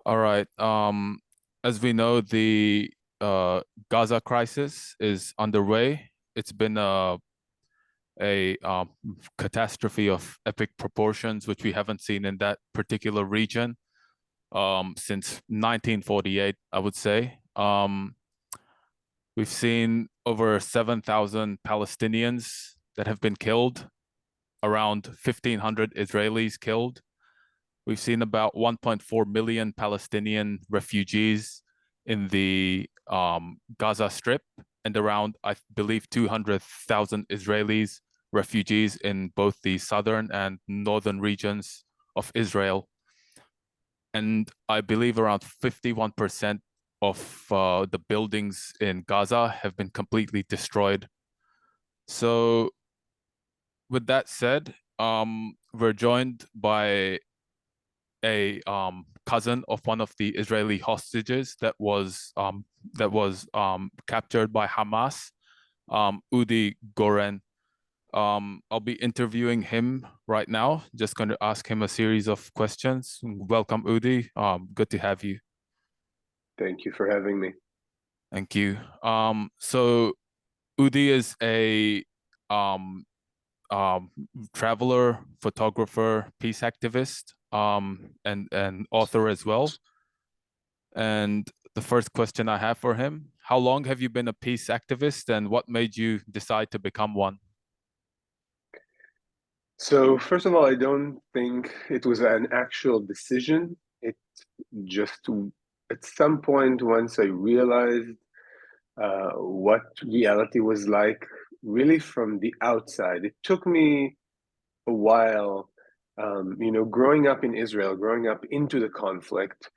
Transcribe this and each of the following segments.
All right. As we know, the Gaza crisis is underway. It's been a catastrophe of epic proportions, which we haven't seen in that particular region since 1948, I would say. We've seen over 7,000 Palestinians that have been killed, around 1,500 Israelis killed. We've seen about 1.4 million Palestinian refugees in the Gaza Strip and around, I believe, 200,000 Israelis refugees in both the southern and northern regions of Israel. And I believe around 51% of the buildings in Gaza have been completely destroyed. So, with that said, we're joined by a cousin of one of the Israeli hostages that was captured by Hamas, Udi Goren. I'll be interviewing him right now. Just going to ask him a series of questions. Welcome, Udi. Good to have you. Thank you for having me. Thank you. So Udi is a um, um, traveler, photographer, peace activist, and author as well. And the first question I have for him, how long have you been a peace activist and what made you decide to become one? So, first of all, I don't think it was an actual decision. It just, at some point, once I realized what reality was like, really from the outside, it took me a while, growing up in Israel, growing up into the conflict,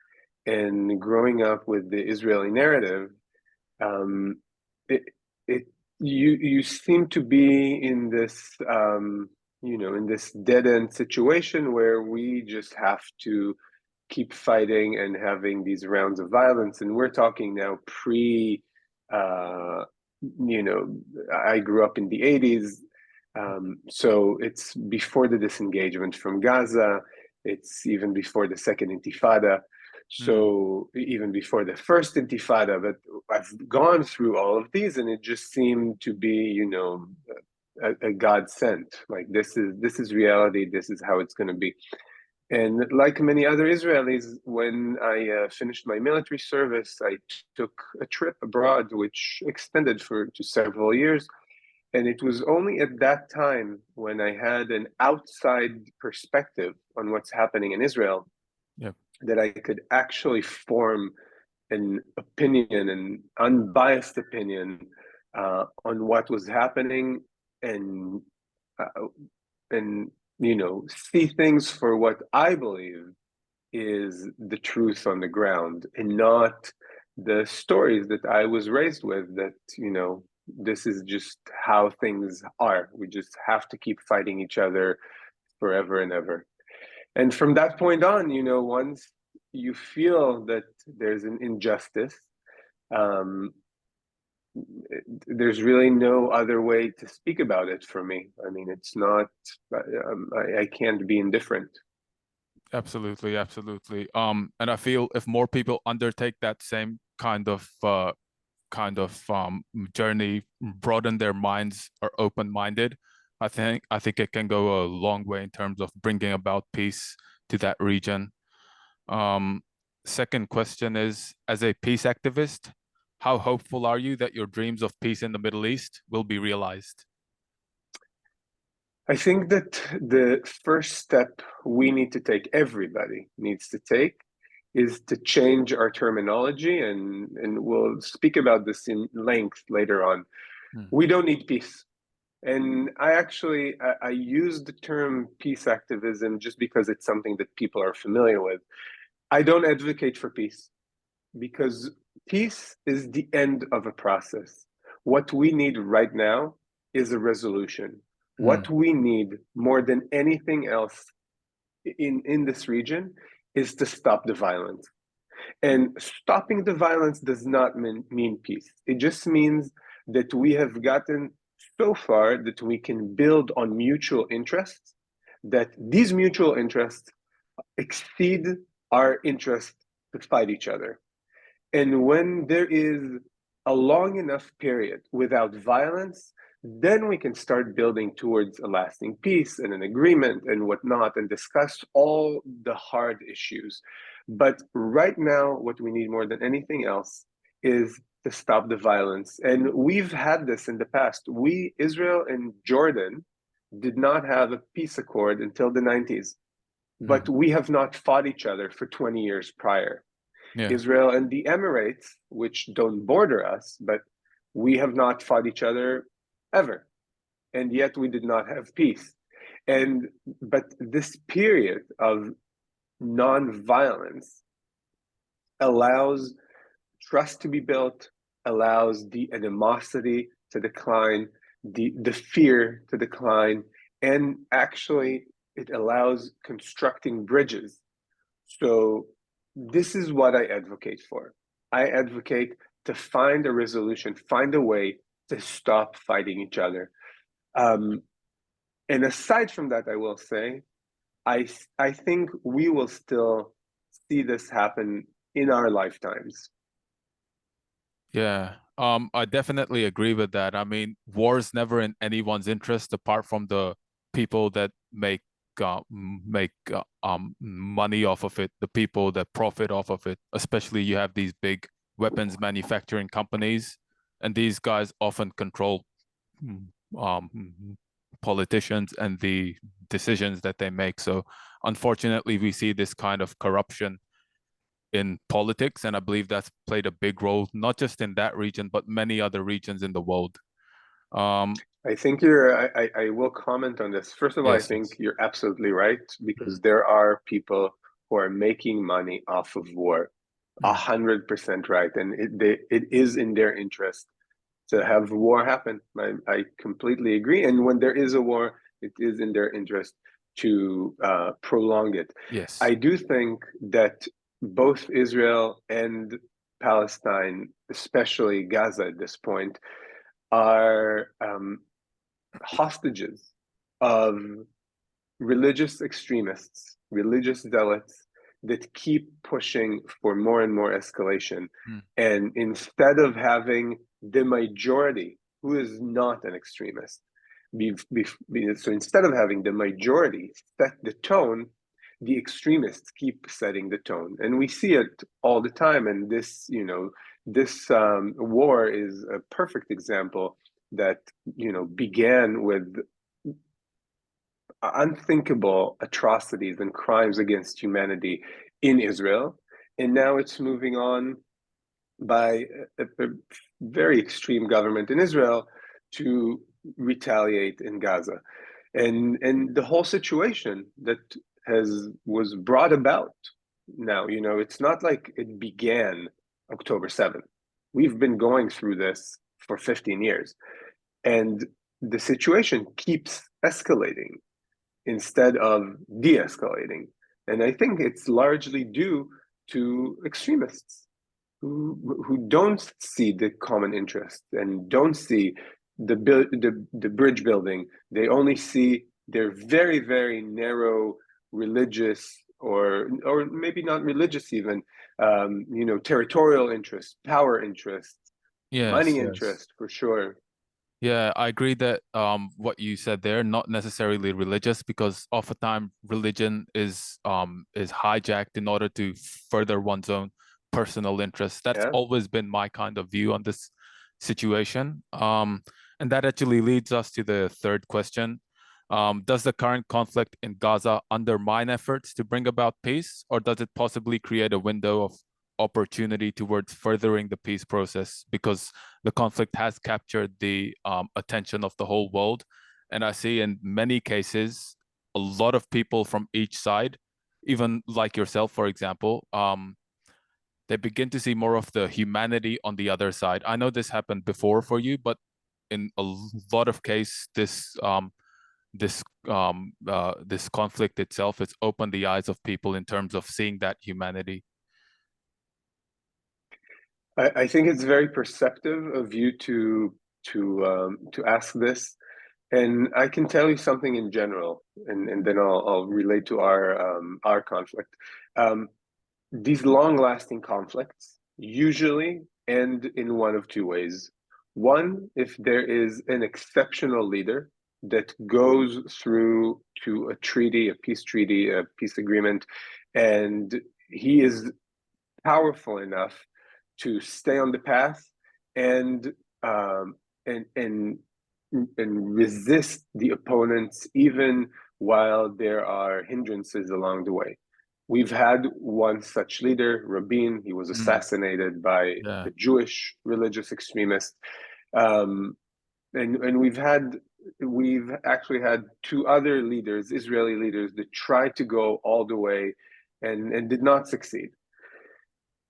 and growing up with the Israeli narrative. Um, it, it, you seem to be in this, in this dead end situation where we just have to keep fighting and having these rounds of violence. And we're talking now uh, I grew up in the 80s. So it's before the disengagement from Gaza. It's even before the second Intifada. Hmm. So even before the first Intifada, but I've gone through all of these, and it just seemed to be, a God sent. Like this is reality. This is how it's going to be. And like many other Israelis, when I finished my military service, I took a trip abroad, which extended to several years. And it was only at that time when I had an outside perspective on what's happening in Israel Yeah. that I could actually form an opinion, an unbiased opinion on what was happening, and uh, and see things for what I believe is the truth on the ground, and not the stories that I was raised with, that this is just how things are. We just have to keep fighting each other forever and ever. And from that point on, once you feel that there's an injustice, um, there's really no other way to speak about it for me. I mean, it's not, I can't be indifferent. Absolutely, absolutely. And I feel if more people undertake that same kind of journey, broaden their minds, are open-minded, I think it can go a long way in terms of bringing about peace to that region. Um, Second question is, as a peace activist, how hopeful are you that your dreams of peace in the Middle East will be realized? I think that the first step we need to take, everybody needs to take, is to change our terminology, and we'll speak about this in length later on. Hmm. We don't need peace. And I use the term peace activism just because it's something that people are familiar with. I don't advocate for peace, because peace is the end of a process. What we need right now is a resolution. Hmm. What we need more than anything else in this region is to stop the violence. And stopping the violence does not mean peace. It just means that we have gotten so far that we can build on mutual interests, that these mutual interests exceed our interest to fight each other. And when there is a long enough period without violence, then we can start building towards a lasting peace and an agreement and whatnot and discuss all the hard issues. But right now, what we need more than anything else is to stop the violence. And we've had this in the past. We, Israel and Jordan, did not have a peace accord until the 90s, but Mhm. we have not fought each other for 20 years prior. Yeah. Israel and the Emirates, which don't border us, but we have not fought each other ever. And yet we did not have peace. And but this period of non-violence allows trust to be built, allows the animosity to decline, the fear to decline, and actually it allows constructing bridges. So this is what I advocate for. I advocate to find a resolution, find a way to stop fighting each other. Um, and aside from that, I will say, I think we will still see this happen in our lifetimes. Yeah. I definitely agree with that. I mean, war is never in anyone's interest apart from the people that make money off of it, the people that profit off of it. Especially you have these big weapons manufacturing companies, and these guys often control mm, politicians and the decisions that they make. So unfortunately, we see this kind of corruption in politics, and I believe that's played a big role, not just in that region, but many other regions in the world. Um, I think I will comment on this. First of all, I yes, think yes. you're absolutely right Mm, because there are people who are making money off of war. mm, 100% right. And it is in their interest to have war happen. I completely agree. And when there is a war, it is in their interest to prolong it. yes. I do think that both Israel and Palestine, especially Gaza at this point, are hostages of religious extremists, religious zealots that keep pushing for more and more escalation. Mm, And instead of having the majority, who is not an extremist, so instead of having the majority set the tone, the extremists keep setting the tone. And we see it all the time. And this war is a perfect example that, began with unthinkable atrocities and crimes against humanity in Israel. And now it's moving on by a very extreme government in Israel to retaliate in Gaza. And the whole situation that was brought about now, it's not like it began October 7th. We've been going through this for 15 years. And the situation keeps escalating instead of de-escalating. And I think it's largely due to extremists who don't see the common interest and don't see the bridge building. They only see their very, very narrow religious or maybe not religious even, territorial interest, power interest, Yes, money yes. interest for sure. Yeah, I agree that what you said there, not necessarily religious, because oftentimes religion is hijacked in order to further one's own personal interests. That's Yeah. always been my kind of view on this situation. And that actually leads us to the third question. Does the current conflict in Gaza undermine efforts to bring about peace, or does it possibly create a window of opportunity towards furthering the peace process? Because the conflict has captured the attention of the whole world. And I see in many cases, a lot of people from each side, even like yourself, for example, they begin to see more of the humanity on the other side. I know this happened before for you, but in a lot of cases, this conflict itself has opened the eyes of people in terms of seeing that humanity. I think it's very perceptive of you to ask this, and I can tell you something in general, and then I'll relate to our conflict. Um, these long-lasting conflicts usually end in one of two ways. One, if there is an exceptional leader that goes through to a treaty, a peace treaty, a peace agreement, and he is powerful enough to stay on the path and um, and and and resist the opponents even while there are hindrances along the way. We've had one such leader, Rabin. He was Mm, assassinated by yeah. a Jewish religious extremist, um, and we've actually had two other leaders, Israeli leaders, that tried to go all the way and did not succeed.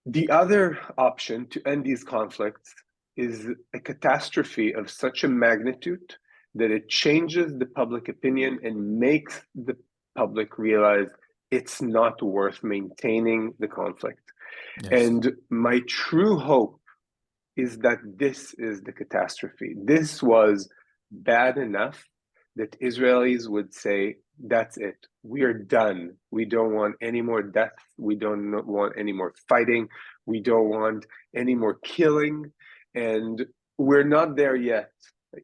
The other option to end these conflicts is a catastrophe of such a magnitude that it changes the public opinion and makes the public realize it's not worth maintaining the conflict. Yes. And my true hope is that this is the catastrophe. This was bad enough that Israelis would say, that's it. We are done. We don't want any more death. We don't want any more fighting. We don't want any more killing. And we're not there yet.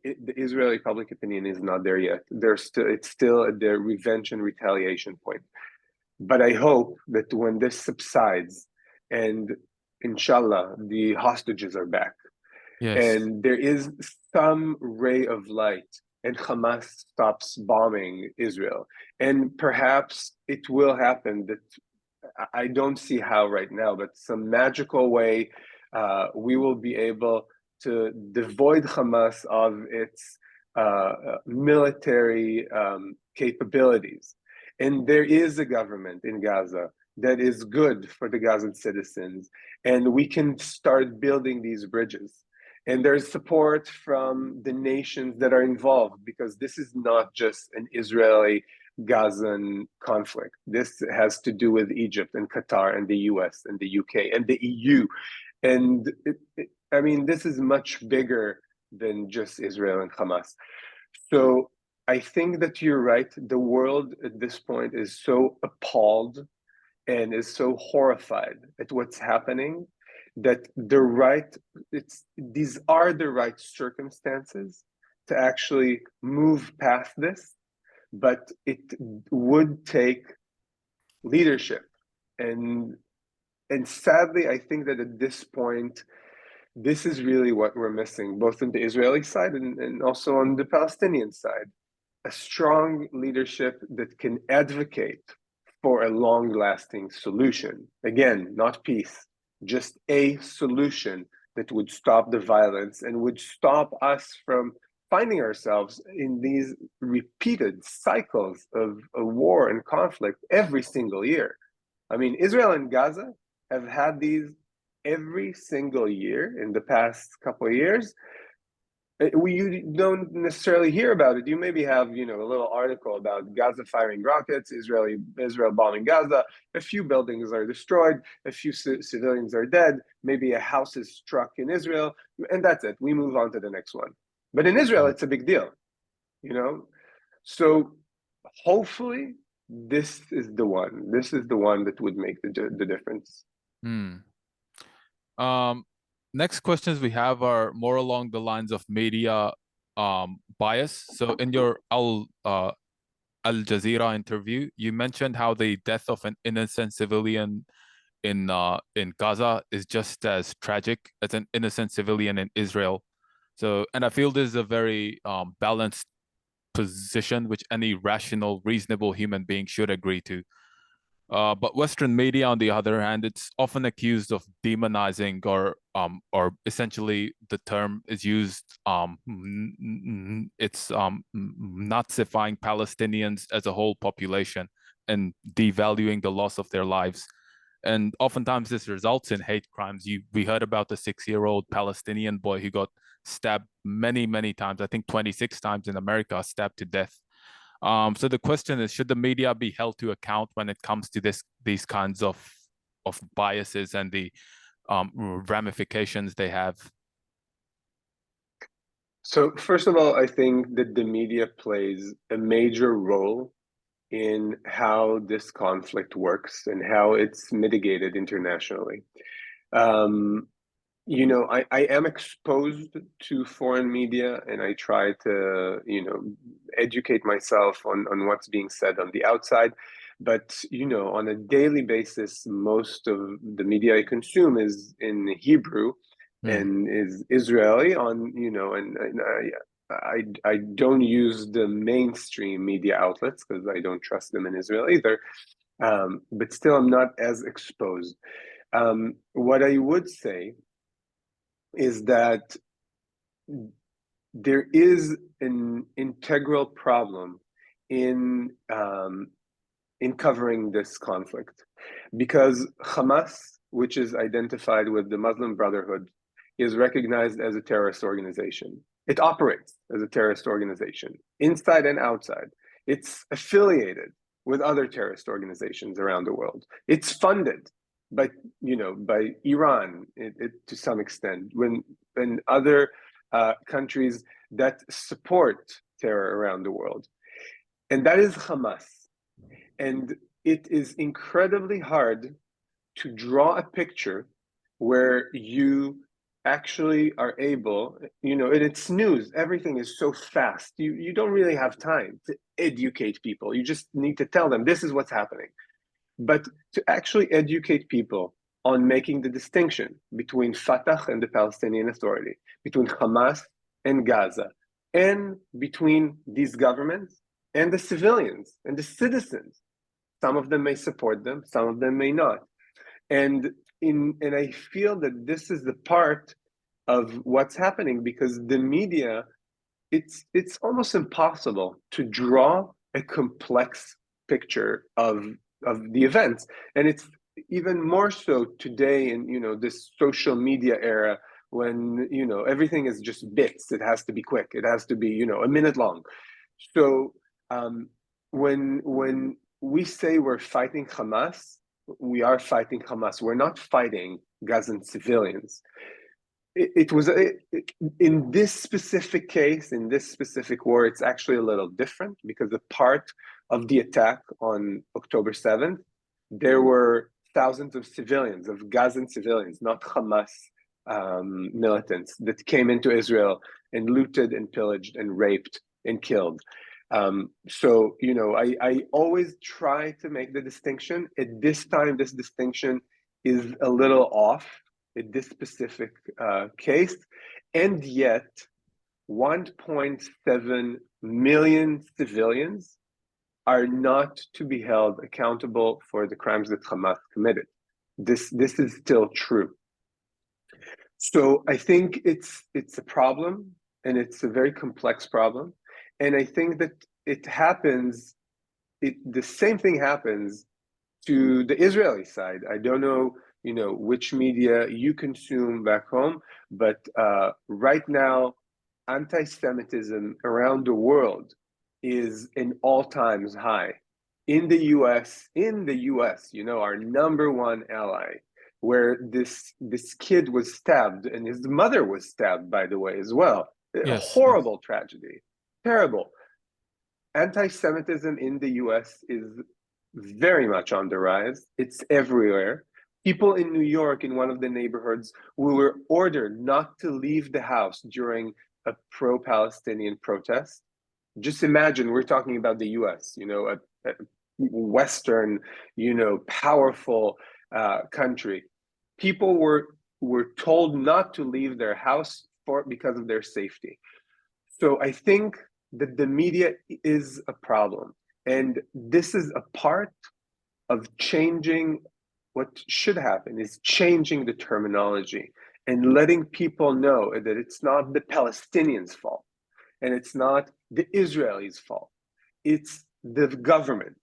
The Israeli public opinion is not there yet. It's still at the revenge and retaliation point. But I hope that when this subsides and inshallah, the hostages are back Yes. and there is some ray of light and Hamas stops bombing Israel. And perhaps it will happen that I don't see how right now, but some magical way we will be able to devoid Hamas of its military capabilities. And there is a government in Gaza that is good for the Gazan citizens, and we can start building these bridges. And there's support from the nations that are involved because this is not just an Israeli Gazan conflict. This has to do with Egypt and Qatar and the US and the UK and the EU. And I mean, this is much bigger than just Israel and Hamas. So I think that you're right. The world at this point is so appalled and is so horrified at what's happening that these are the right circumstances to actually move past this, but it would take leadership. And sadly, I think that at this point, this is really what we're missing, both on the Israeli side and also on the Palestinian side. A strong leadership that can advocate for a long lasting solution. Again, not peace, just a solution that would stop the violence and would stop us from finding ourselves in these repeated cycles of war and conflict every single year. I mean, Israel and Gaza have had these every single year in the past couple of years. You don't necessarily hear about it. You maybe have, a little article about Gaza firing rockets, Israel bombing Gaza. A few buildings are destroyed, a few civilians are dead. Maybe a house is struck in Israel, and that's it. We move on to the next one. But in Israel, Mm. it's a big deal, you know. So hopefully, this is the one. This is the one that would make the difference. Mm. Um, Next questions we have are more along the lines of media bias. So in your Al Jazeera interview, you mentioned how the death of an innocent civilian in Gaza is just as tragic as an innocent civilian in Israel. So, and I feel this is a very balanced position which any rational, reasonable human being should agree to. But Western media, on the other hand, it's often accused of demonizing or essentially the term is used it's Nazifying Palestinians as a whole population and devaluing the loss of their lives. And oftentimes this results in hate crimes. We heard about the 6-year-old Palestinian boy who got stabbed many, many times. I think 26 times in America, stabbed to death. So the question is, should the media be held to account when it comes to these kinds of biases and the ramifications they have? So, first of all, I think that the media plays a major role in how this conflict works and how it's mitigated internationally. I am exposed to foreign media, and I try to, educate myself on what's being said on the outside. But, on a daily basis, most of the media I consume is in Hebrew and is Israeli I don't use the mainstream media outlets because I don't trust them in Israel either. But still, I'm not as exposed. What I would say is that there is an integral problem in covering this conflict, because Hamas, which is identified with the Muslim Brotherhood, is recognized as a terrorist organization. It operates as a terrorist organization inside and outside. It's affiliated with other terrorist organizations around the world. It's funded by Iran to some extent, when other countries that support terror around the world, and that is Hamas. And it is incredibly hard to draw a picture where you actually are able, and it's news, everything is so fast. You don't really have time to educate people. You just need to tell them this is what's happening. But to actually educate people on making the distinction between Fatah and the Palestinian Authority, between Hamas and Gaza, and between these governments and the civilians and the citizens. Some of them may support them, some of them may not. And I feel that this is the part of what's happening, because the media, it's almost impossible to draw a complex picture of the events. And it's even more so today in this social media era, when everything is just bits. It has to be quick, it has to be a minute long. So when we say we're fighting Hamas, we are fighting Hamas. We're not fighting Gazan civilians. It was in this specific case, in this specific war, it's actually a little different, because the part of the attack on October 7th, there were thousands of civilians, of Gazan civilians, not Hamas militants, that came into Israel and looted and pillaged and raped and killed. So I always try to make the distinction. At this time, this distinction is a little off in this specific case, and yet 1.7 million civilians are not to be held accountable for the crimes that Hamas committed. This is still true. So I think it's a problem, and it's a very complex problem. And I think that the same thing happens to the Israeli side. I don't know, which media you consume back home, but right now, anti-Semitism around the world is in all-time high. In the US, our number one ally, where this kid was stabbed, and his mother was stabbed, by the way, as well. A horrible tragedy, terrible. Anti-Semitism in the US is very much on the rise. It's everywhere. People in New York, in one of the neighborhoods, were ordered not to leave the house during a pro-Palestinian protest. Just imagine, we're talking about the US, a Western, powerful country. People were told not to leave their house because of their safety. So I think that the media is a problem. And this is a part of changing. What should happen is changing the terminology and letting people know that it's not the Palestinians' fault, and it's not the Israelis' fault. It's the government,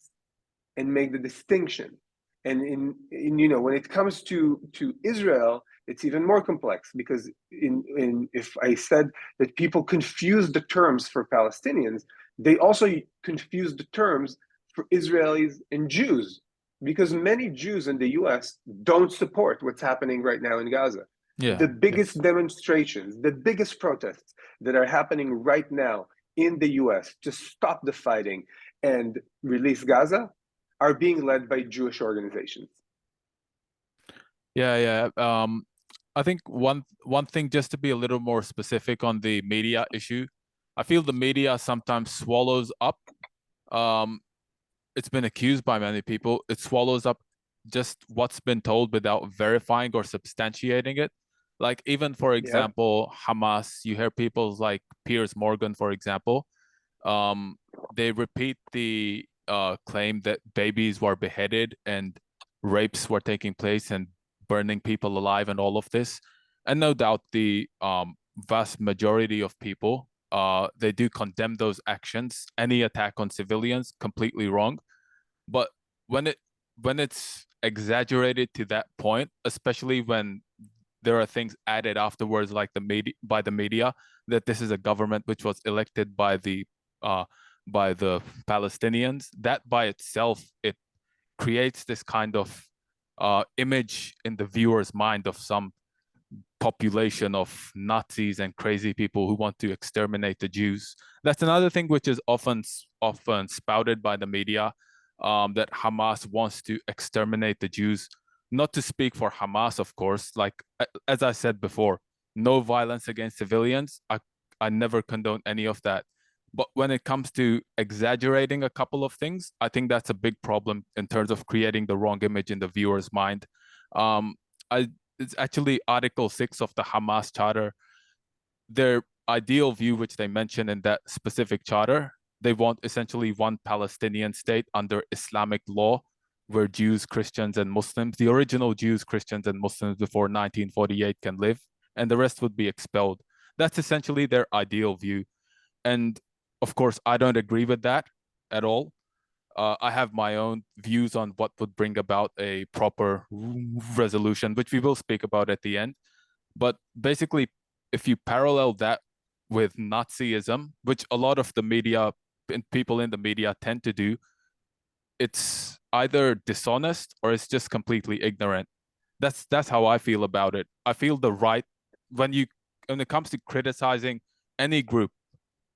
and make the distinction. And when it comes to Israel, it's even more complex, because if I said that people confuse the terms for Palestinians, they also confuse the terms for Israelis and Jews, because many Jews in the US don't support what's happening right now in Gaza. The biggest demonstrations, the biggest protests that are happening right now in the US to stop the fighting and release Gaza are being led by Jewish organizations. Yeah. I think one thing, just to be a little more specific on the media issue, I feel the media sometimes swallows up. Um, it's been accused by many people. It swallows up just what's been told without verifying or substantiating it. Like even for Yeah. example, Hamas, you hear people like Piers Morgan, for example, um, they repeat the claim that babies were beheaded and rapes were taking place and burning people alive and all of this. And no doubt the vast majority of people, they do condemn those actions. Any attack on civilians, completely wrong. But when it's exaggerated to that point, especially when there are things added afterwards, like the media, that this is a government which was elected uh, by the Palestinians, that by itself, it creates this kind of image in the viewer's mind of some population of Nazis and crazy people who want to exterminate the Jews. That's another thing which is often spouted by the media, that Hamas wants to exterminate the Jews. Not to speak for Hamas, of course. Like as I said before, no violence against civilians. I never condone any of that. But when it comes to exaggerating a couple of things, I think that's a big problem in terms of creating the wrong image in the viewer's mind. Um, I It's actually Article 6 of the Hamas Charter. Their ideal view, which they mention in that specific charter, they want essentially one Palestinian state under Islamic law, where Jews, Christians, and Muslims, the original Jews, Christians, and Muslims before 1948 can live, and the rest would be expelled. That's essentially their ideal view. And of course, I don't agree with that at all. I have my own views on what would bring about a proper resolution, which we will speak about at the end. But basically, if you parallel that with Nazism, which a lot of the media and people in the media tend to do, it's either dishonest or it's just completely ignorant. That's how I feel about it. I feel the right when it comes to criticizing any group,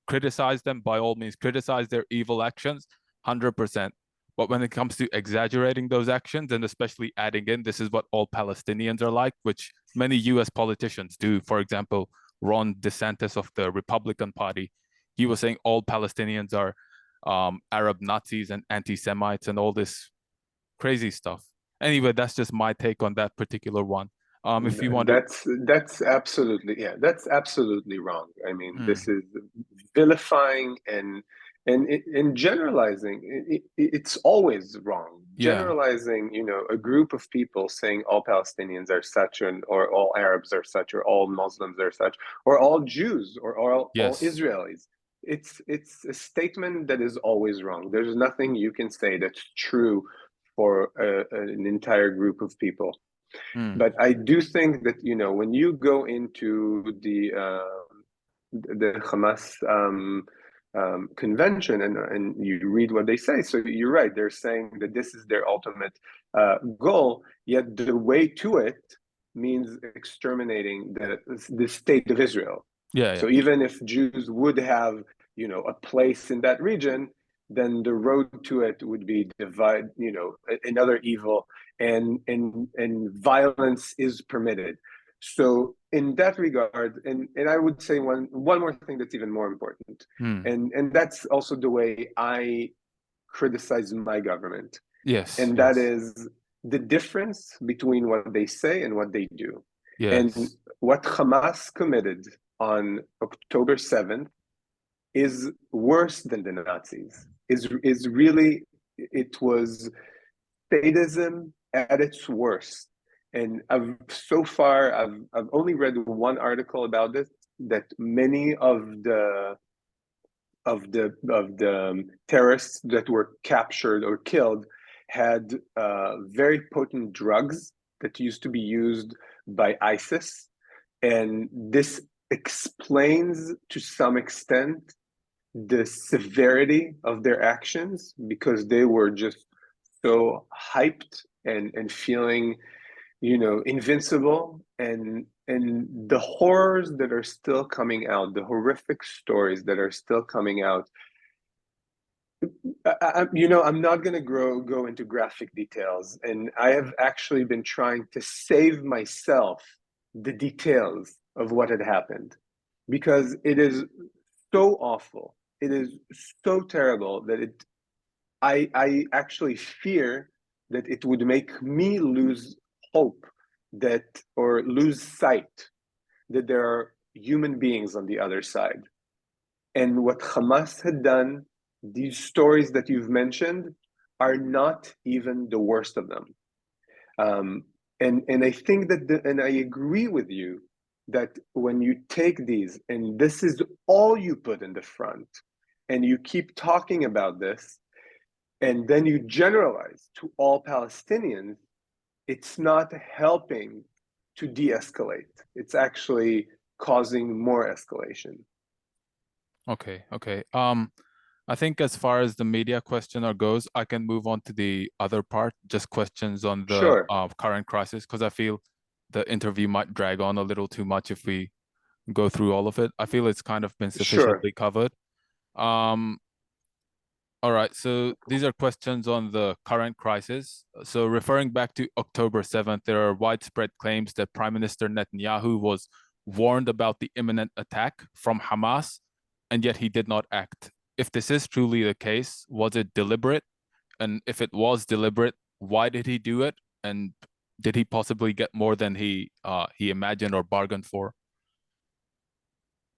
criticize them by all means, criticize their evil actions, 100%. But when it comes to exaggerating those actions and especially adding in, this is what all Palestinians are like, which many US politicians do. For example, Ron DeSantis of the Republican Party, he was saying all Palestinians are Arab Nazis and anti-Semites and all this crazy stuff. Anyway, that's just my take on that particular one. If you want to, That's absolutely, yeah, that's absolutely wrong. I mean, this mm, is vilifying and generalizing. It's always wrong. yeah, Generalizing, a group of people saying all Palestinians are such, or all Arabs are such, or all Muslims are such, or all Jews, or all yes, Israelis. It's a statement that is always wrong. There's nothing you can say that's true for an entire group of people. mm, But I do think that when you go into the Hamas convention and you read what they say, so you're right. They're saying that this is their ultimate goal. Yet the way to it means exterminating the state of Israel. yeah, So even if Jews would have a place in that region, then the road to it would be another evil, and violence is permitted. So in that regard, and I would say one more thing that's even more important, mm, and that's also the way I criticize my government, yes, and that yes, is the difference between what they say and what they do. And yes, what Hamas committed on October 7th is worse than the Nazis. Is really, it was sadism at its worst. And I've only read one article about this, that many of the terrorists that were captured or killed had very potent drugs that used to be used by ISIS, and this explains to some extent the severity of their actions, because they were just so hyped and feeling invincible, and the horrors that are still coming out, the horrific stories that are still coming out, I'm not going to go into graphic details, and I have actually been trying to save myself the details of what had happened because it is so awful. It is so terrible that I actually fear that it would make me lose hope that or lose sight that there are human beings on the other side. And what Hamas had done, these stories that you've mentioned, are not even the worst of them. Um, and I think and I agree with you that when you take these and this is all you put in the front, and you keep talking about this, and then you generalize to all Palestinians, it's not helping to de-escalate. It's actually causing more escalation. Okay, okay. I think as far as the media questioner goes, I can move on to the other part, just questions on the Sure, current crisis, because I feel the interview might drag on a little too much if we go through all of it. I feel it's kind of been sure. sufficiently covered. Um, all right, so these are questions on the current crisis. So referring back to October 7th, there are widespread claims that Prime Minister Netanyahu was warned about the imminent attack from Hamas, and yet he did not act. If this is truly the case, was it deliberate? And if it was deliberate, why did he do it? And did he possibly get more than he imagined or bargained for?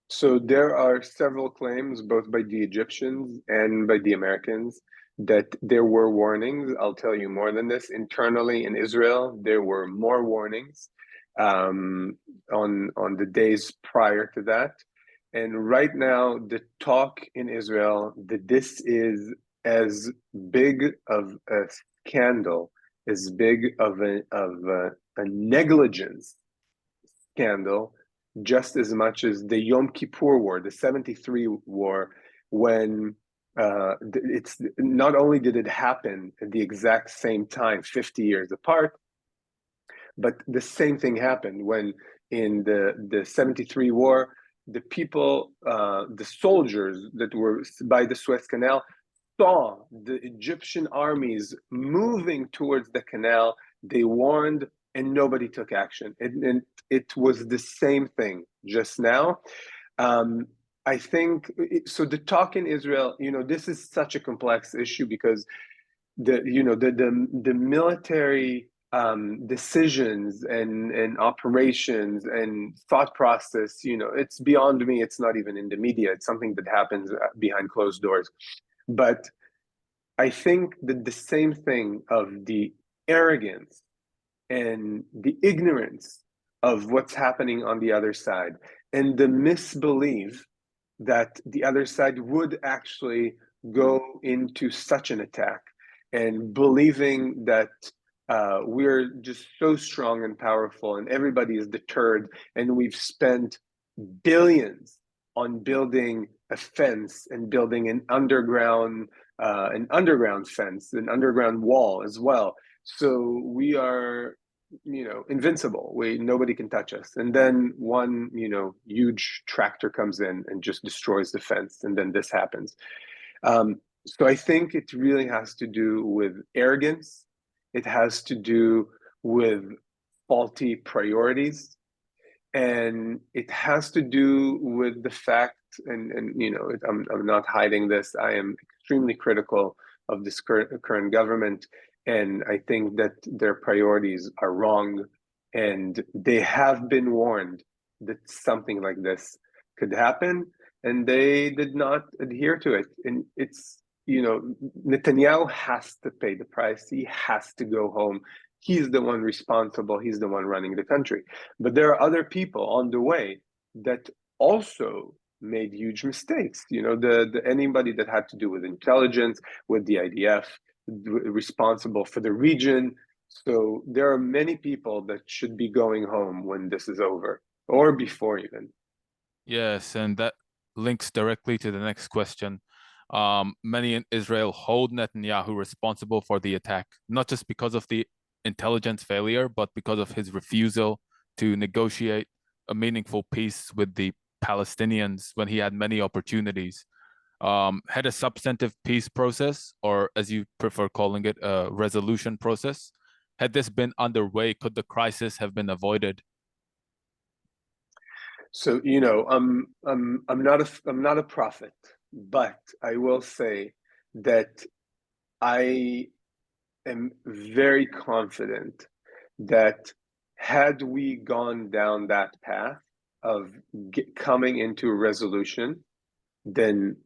So there are several claims, both by the Egyptians and by the Americans, that there were warnings. I'll tell you more than this. Internally in Israel, there were more warnings on the days prior to that. And right now, the talk in Israel that this is as big of a scandal, as big of a negligence scandal just as much as the Yom Kippur War, the 73 war, when it's not only did it happen at the exact same time, 50 years apart, but the same thing happened when in the 73 war, the people, the soldiers that were by the Suez Canal saw the Egyptian armies moving towards the canal. They warned, and nobody took action. And it was the same thing just now. Um, I think so. The talk in Israel, this is such a complex issue because the military decisions and operations and thought process, it's beyond me. It's not even in the media. It's something that happens behind closed doors. But I think that the same thing of the arrogance and the ignorance of what's happening on the other side and the misbelief that the other side would actually go into such an attack and believing that we're just so strong and powerful and everybody is deterred and we've spent billions on building a fence and building an underground fence, an underground wall as well. So we are, invincible. Nobody can touch us. And then one, huge tractor comes in and just destroys the fence, and then this happens. So I think it really has to do with arrogance. It has to do with faulty priorities, and it has to do with the fact, and I'm not hiding this. I am extremely critical of this current government, and I think that their priorities are wrong, and they have been warned that something like this could happen, and they did not adhere to it. And it's Netanyahu has to pay the price. He has to go home. He's the one responsible. He's the one running the country. But there are other people on the way that also made huge mistakes. Anybody that had to do with intelligence, with the IDF, responsible for the region. So there are many people that should be going home when this is over, or before even. Yes, and that links directly to the next question. Many in Israel hold Netanyahu responsible for the attack, not just because of the intelligence failure, but because of his refusal to negotiate a meaningful peace with the Palestinians when he had many opportunities. had a substantive peace process, or as you prefer calling it, a resolution process? Had this been underway, could the crisis have been avoided? So, I'm not a prophet, but I will say that I am very confident that had we gone down that path of coming into a resolution, then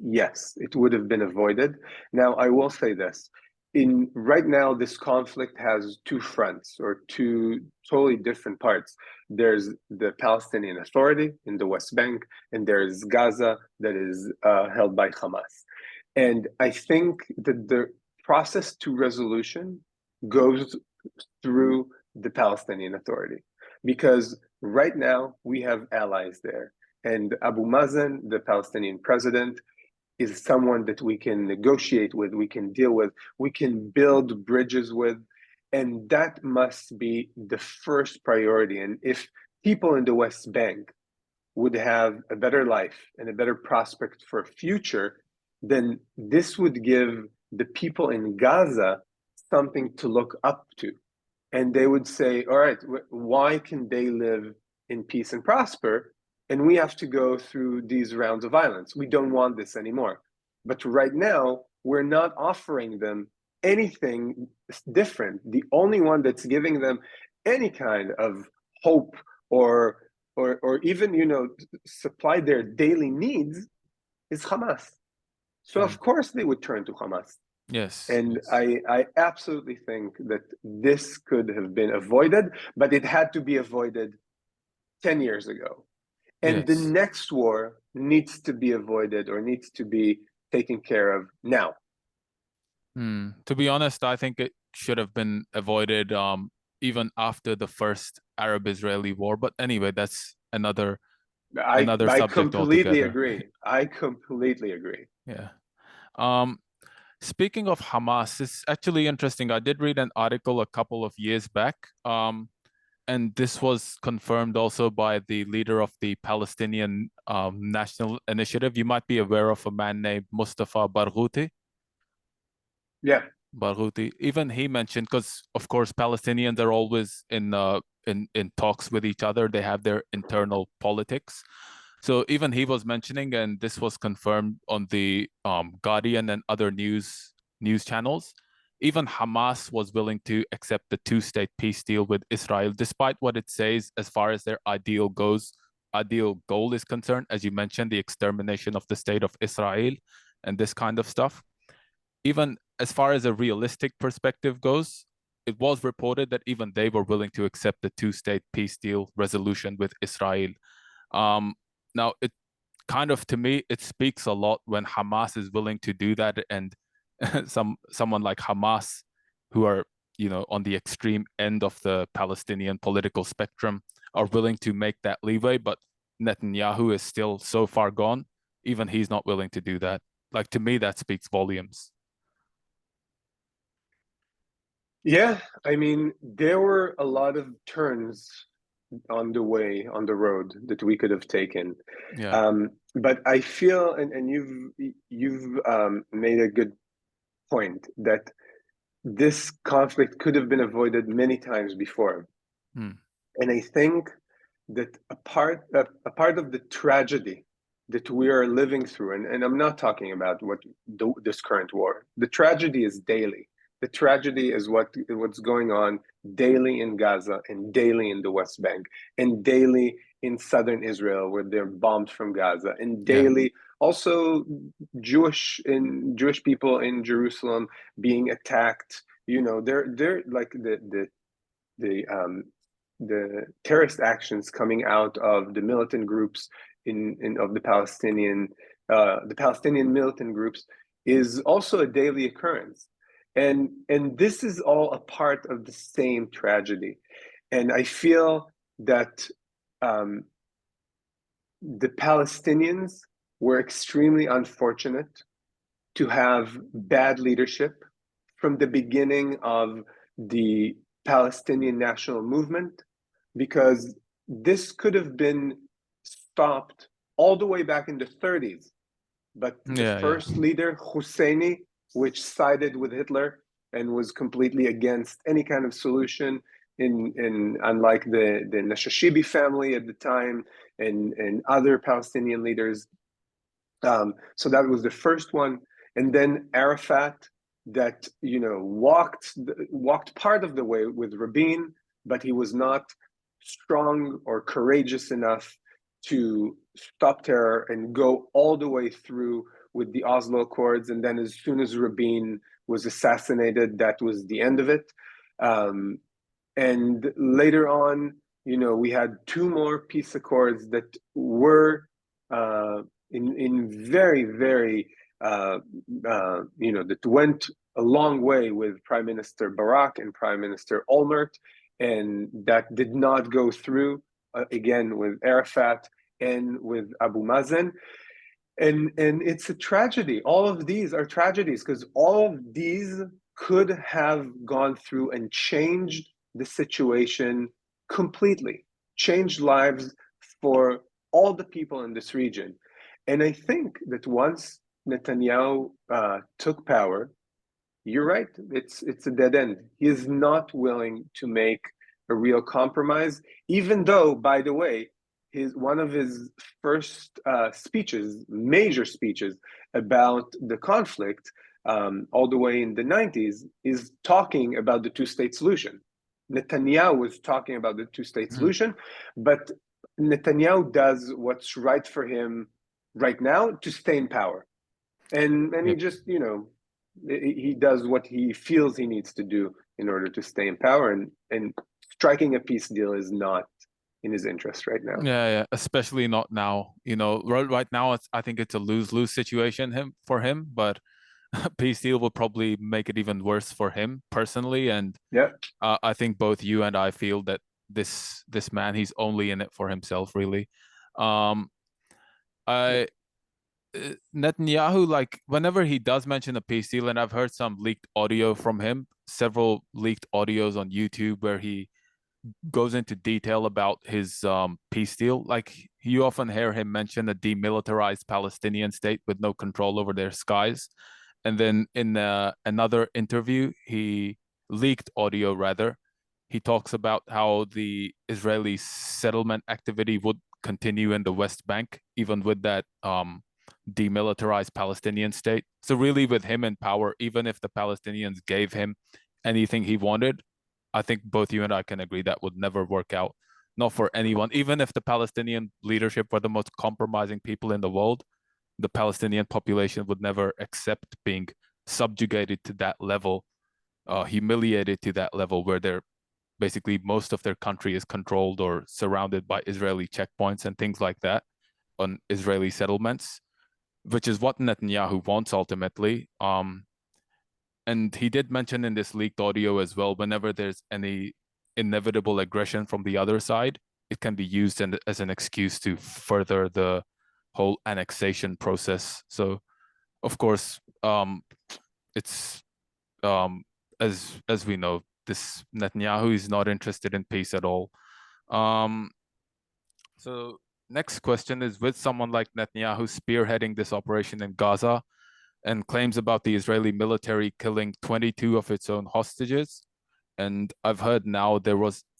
yes, it would have been avoided. Now, I will say this. In right now, this conflict has two fronts or two totally different parts. There's the Palestinian Authority in the West Bank, and there's Gaza that is held by Hamas. And I think that the process to resolution goes through the Palestinian Authority because right now we have allies there. And Abu Mazen, the Palestinian president, is someone that we can negotiate with, we can deal with, we can build bridges with. And that must be the first priority. And if people in the West Bank would have a better life and a better prospect for a future, then this would give the people in Gaza something to look up to. And they would say, all right, why can they live in peace and prosper? And we have to go through these rounds of violence. We don't want this anymore. But right now, we're not offering them anything different. The only one that's giving them any kind of hope or even supply their daily needs is Hamas. So Mm. of course they would turn to Hamas. Yes, And yes, I absolutely think that this could have been avoided, but it had to be avoided 10 years ago. And the yes. next war needs to be avoided or needs to be taken care of now. To be honest, I think it should have been avoided even after the first Arab-Israeli war. But anyway, that's another I subject completely altogether. agree. I completely agree. Yeah. Um, Speaking of Hamas, it's actually interesting. I did read an article a couple of years back, and this was confirmed also by the leader of the Palestinian National Initiative. You might be aware of a man named Mustafa Barghouti. Yeah. Barghouti. Even he mentioned, because of course Palestinians are always in talks with each other. They have their internal politics. So even he was mentioning, and this was confirmed on the Guardian and other news channels. Even Hamas was willing to accept the two-state peace deal with Israel, despite what it says as far as their ideal goal is concerned, as you mentioned, the extermination of the state of Israel and this kind of stuff. Even as far as a realistic perspective goes, it was reported that even they were willing to accept the two-state peace deal resolution with Israel. Um, Now, it kind of, to me, it speaks a lot when Hamas is willing to do that, and someone like Hamas, who are on the extreme end of the Palestinian political spectrum, are willing to make that leeway, but Netanyahu is still so far gone. Even he's not willing to do that. Like, to me, that speaks volumes. Yeah, I mean, there were a lot of turns on the way, on the road that we could have taken. Yeah. But I feel, and you've made a good point that this conflict could have been avoided many times before. Hmm. And I think that a part of the tragedy that we are living through, and I'm not talking about this current war. The tragedy is daily. The tragedy is what's going on daily in Gaza and daily in the West Bank and daily in southern Israel where they're bombed from Gaza and Yeah. daily also Jewish people in Jerusalem being attacked. They're like the terrorist actions coming out of the militant groups in of the Palestinian militant groups is also a daily occurrence, and this is all a part of the same tragedy, and I feel that um, the Palestinians were extremely unfortunate to have bad leadership from the beginning of the Palestinian national movement, because this could have been stopped all the way back in the 30s. but the Yeah, yeah. first leader, Husseini, which sided with Hitler and was completely against any kind of solution, in unlike the Nashashibi family at the time and other Palestinian leaders. So that was the first one, and then Arafat, that walked part of the way with Rabin, but he was not strong or courageous enough to stop terror and go all the way through with the Oslo Accords. And then as soon as Rabin was assassinated, that was the end of it. And later on, we had two more peace accords that were in very, very, that went a long way with Prime Minister Barak and Prime Minister Olmert, and that did not go through again with Arafat and with Abu Mazen. And it's a tragedy. All of these are tragedies because all of these could have gone through and changed the situation completely, changed lives for all the people in this region. And I think that once Netanyahu took power, you're right, it's a dead end. He is not willing to make a real compromise, even though, by the way, one of his first speeches, major speeches about the conflict, all the way in the 90s, is talking about the two-state solution. Netanyahu was talking about the two-state solution, but Netanyahu does what's right for him right now to stay in power. And Yep. he just, he does what he feels he needs to do in order to stay in power, and striking a peace deal is not in his interest right now. Yeah, especially not now. Right now, I think it's a lose-lose situation for him, but peace deal will probably make it even worse for him personally. And yeah, I think both you and I feel that this man, he's only in it for himself, really. I Netanyahu, like whenever he does mention a peace deal, and I've heard some leaked audio from him, several leaked audios on YouTube where he goes into detail about his peace deal. Like you often hear him mention a demilitarized Palestinian state with no control over their skies. And then in another interview, he leaked audio rather, he talks about how the Israeli settlement activity would continue in the West Bank, even with that demilitarized Palestinian state. So really with him in power, even if the Palestinians gave him anything he wanted, I think both you and I can agree that would never work out. Not for anyone. Even if the Palestinian leadership were the most compromising people in the world, the Palestinian population would never accept being subjugated to that level, humiliated to that level where they're basically most of their country is controlled or surrounded by Israeli checkpoints and things like that on Israeli settlements, which is what Netanyahu wants ultimately. And he did mention in this leaked audio as well, whenever there's any inevitable aggression from the other side, it can be used as an excuse to further the whole annexation process. So, of course, it's as we know, this Netanyahu is not interested in peace at all. So next question is, with someone like Netanyahu spearheading this operation in Gaza and claims about the Israeli military killing 22 of its own hostages, and I've heard now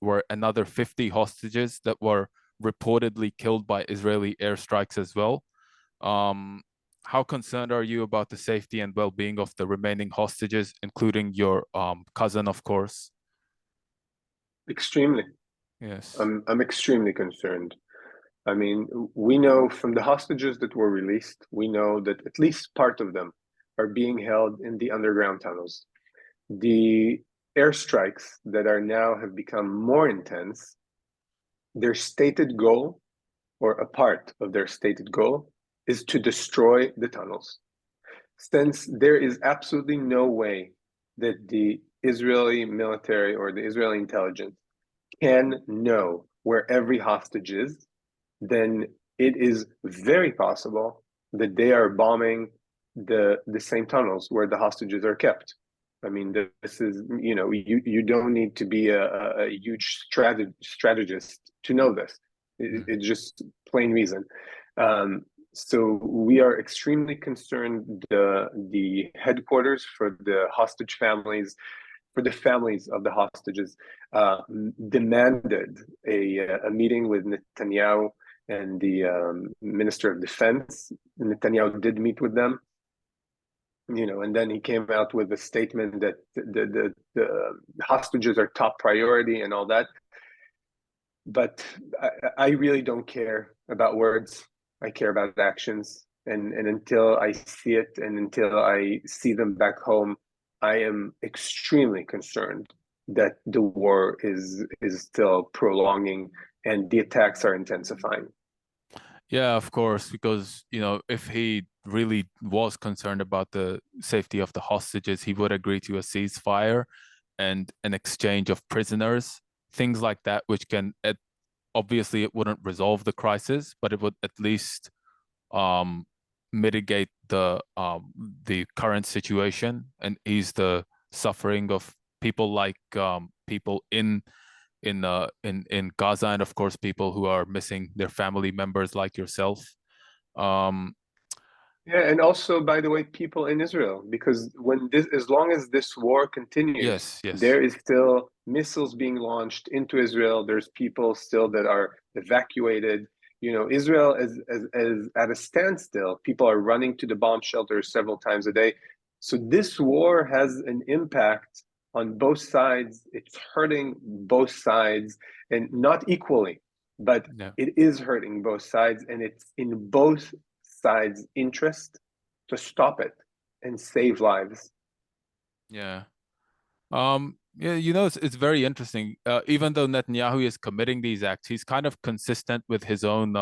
were another 50 hostages that were reportedly killed by Israeli airstrikes as well. How concerned are you about the safety and well-being of the remaining hostages, including your cousin, of course? extremely. Yes. I'm extremely concerned. I mean, we know from the hostages that were released, we know that at least part of them are being held in the underground tunnels. The airstrikes that are now have become more intense, their stated goal, or a part of their stated goal, is to destroy the tunnels. Since there is absolutely no way that the Israeli military or the Israeli intelligence can know where every hostage is, then it is very possible that they are bombing the same tunnels where the hostages are kept. I mean, this is, you don't need to be a huge strategist to know this. It's just plain reason. So we are extremely concerned. The headquarters for the hostage families, for the families of the hostages, demanded a meeting with Netanyahu and the Minister of Defense. Netanyahu did meet with them, and then he came out with a statement that the hostages are top priority and all that. But I really don't care about words. I care about actions. And until I see it and until I see them back home, I am extremely concerned that the war is still prolonging and the attacks are intensifying. Yeah, of course, because if he really was concerned about the safety of the hostages, he would agree to a ceasefire and an exchange of prisoners, things like that, which obviously it wouldn't resolve the crisis, but it would at least um, mitigate the current situation and ease the suffering of people like people in Gaza, and of course people who are missing their family members like yourself. Um, Yeah, and also, by the way, people in Israel, because as long as this war continues, yes, yes, there is still missiles being launched into Israel. There's people still that are evacuated. Israel is at a standstill. People are running to the bomb shelters several times a day. So this war has an impact on both sides. It's hurting both sides, and not equally, but yeah, it is hurting both sides, and it's in both side's interest to stop it and save lives. yeah. Yeah, it's very interesting. Even though Netanyahu is committing these acts, he's kind of consistent with his own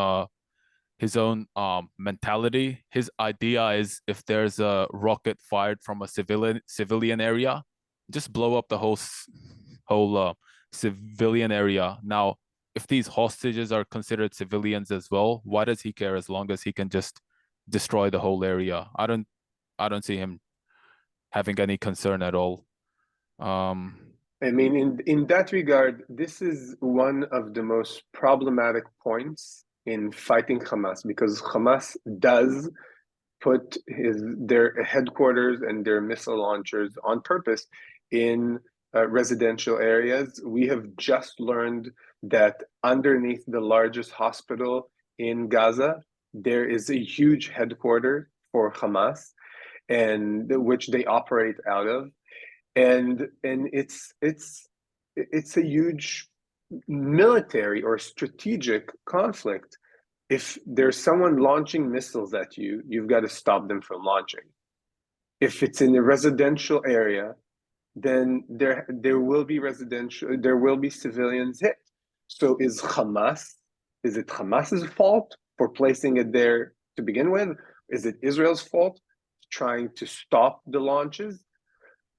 mentality. His idea is if there's a rocket fired from a civilian area, just blow up the whole civilian area. Now, if these hostages are considered civilians as well, why does he care as long as he can just destroy the whole area? I don't see him having any concern at all. Um, I mean, in that regard, this is one of the most problematic points in fighting Hamas, because Hamas does put their headquarters and their missile launchers on purpose in residential areas. We have just learned that underneath the largest hospital in Gaza, there is a huge headquarters for Hamas, and which they operate out of, and it's a huge military or strategic conflict. If there's someone launching missiles at you, you've got to stop them from launching. If it's in a residential area, then there will be civilians hit. So is it Hamas's fault for placing it there to begin with? Is it Israel's fault trying to stop the launches?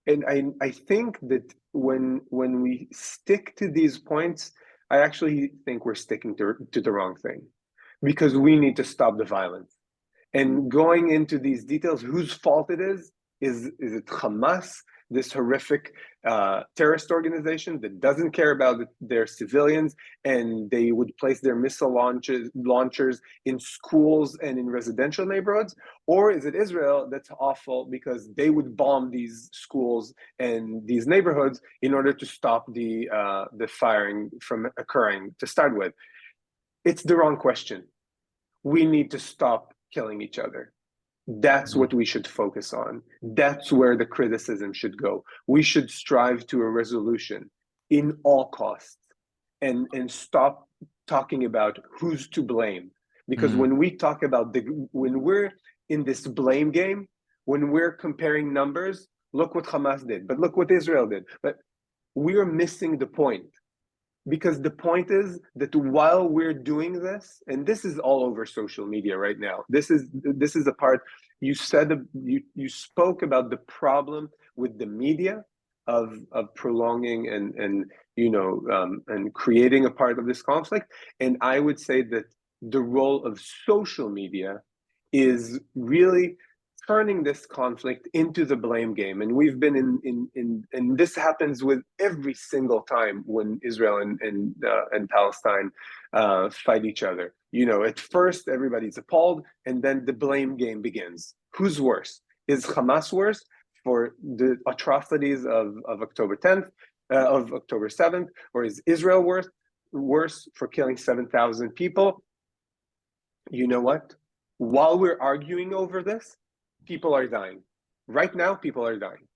And I think that when we stick to these points, I actually think we're sticking to the wrong thing, because we need to stop the violence. And going into these details, whose fault it is it Hamas, this horrific terrorist organization that doesn't care about their civilians, and they would place their missile launchers in schools and in residential neighborhoods? Or is it Israel that's awful because they would bomb these schools and these neighborhoods in order to stop the firing from occurring to start with? It's the wrong question. We need to stop killing each other. That's mhm. what we should focus on. That's where the criticism should go. We should strive to a resolution in all costs, and stop talking about who's to blame. Because Mm, when we're in this blame game, when we're comparing numbers, look what Hamas did, but look what Israel did. But we're missing the point, because the point is that while we're doing this, and this is all over social media right now, this is the part you spoke about, the problem with the media of prolonging and creating a part of this conflict. And I would say that the role of social media is really turning this conflict into the blame game. And we've been and this happens with every single time when Israel and Palestine fight each other. You know, at first everybody's appalled, and then the blame game begins. Who's worse? Is Hamas worse for the atrocities of October 10th, of October 7th, or is Israel worse for killing 7,000 people? You know what? While we're arguing over this, people are dying. Right now, people are dying.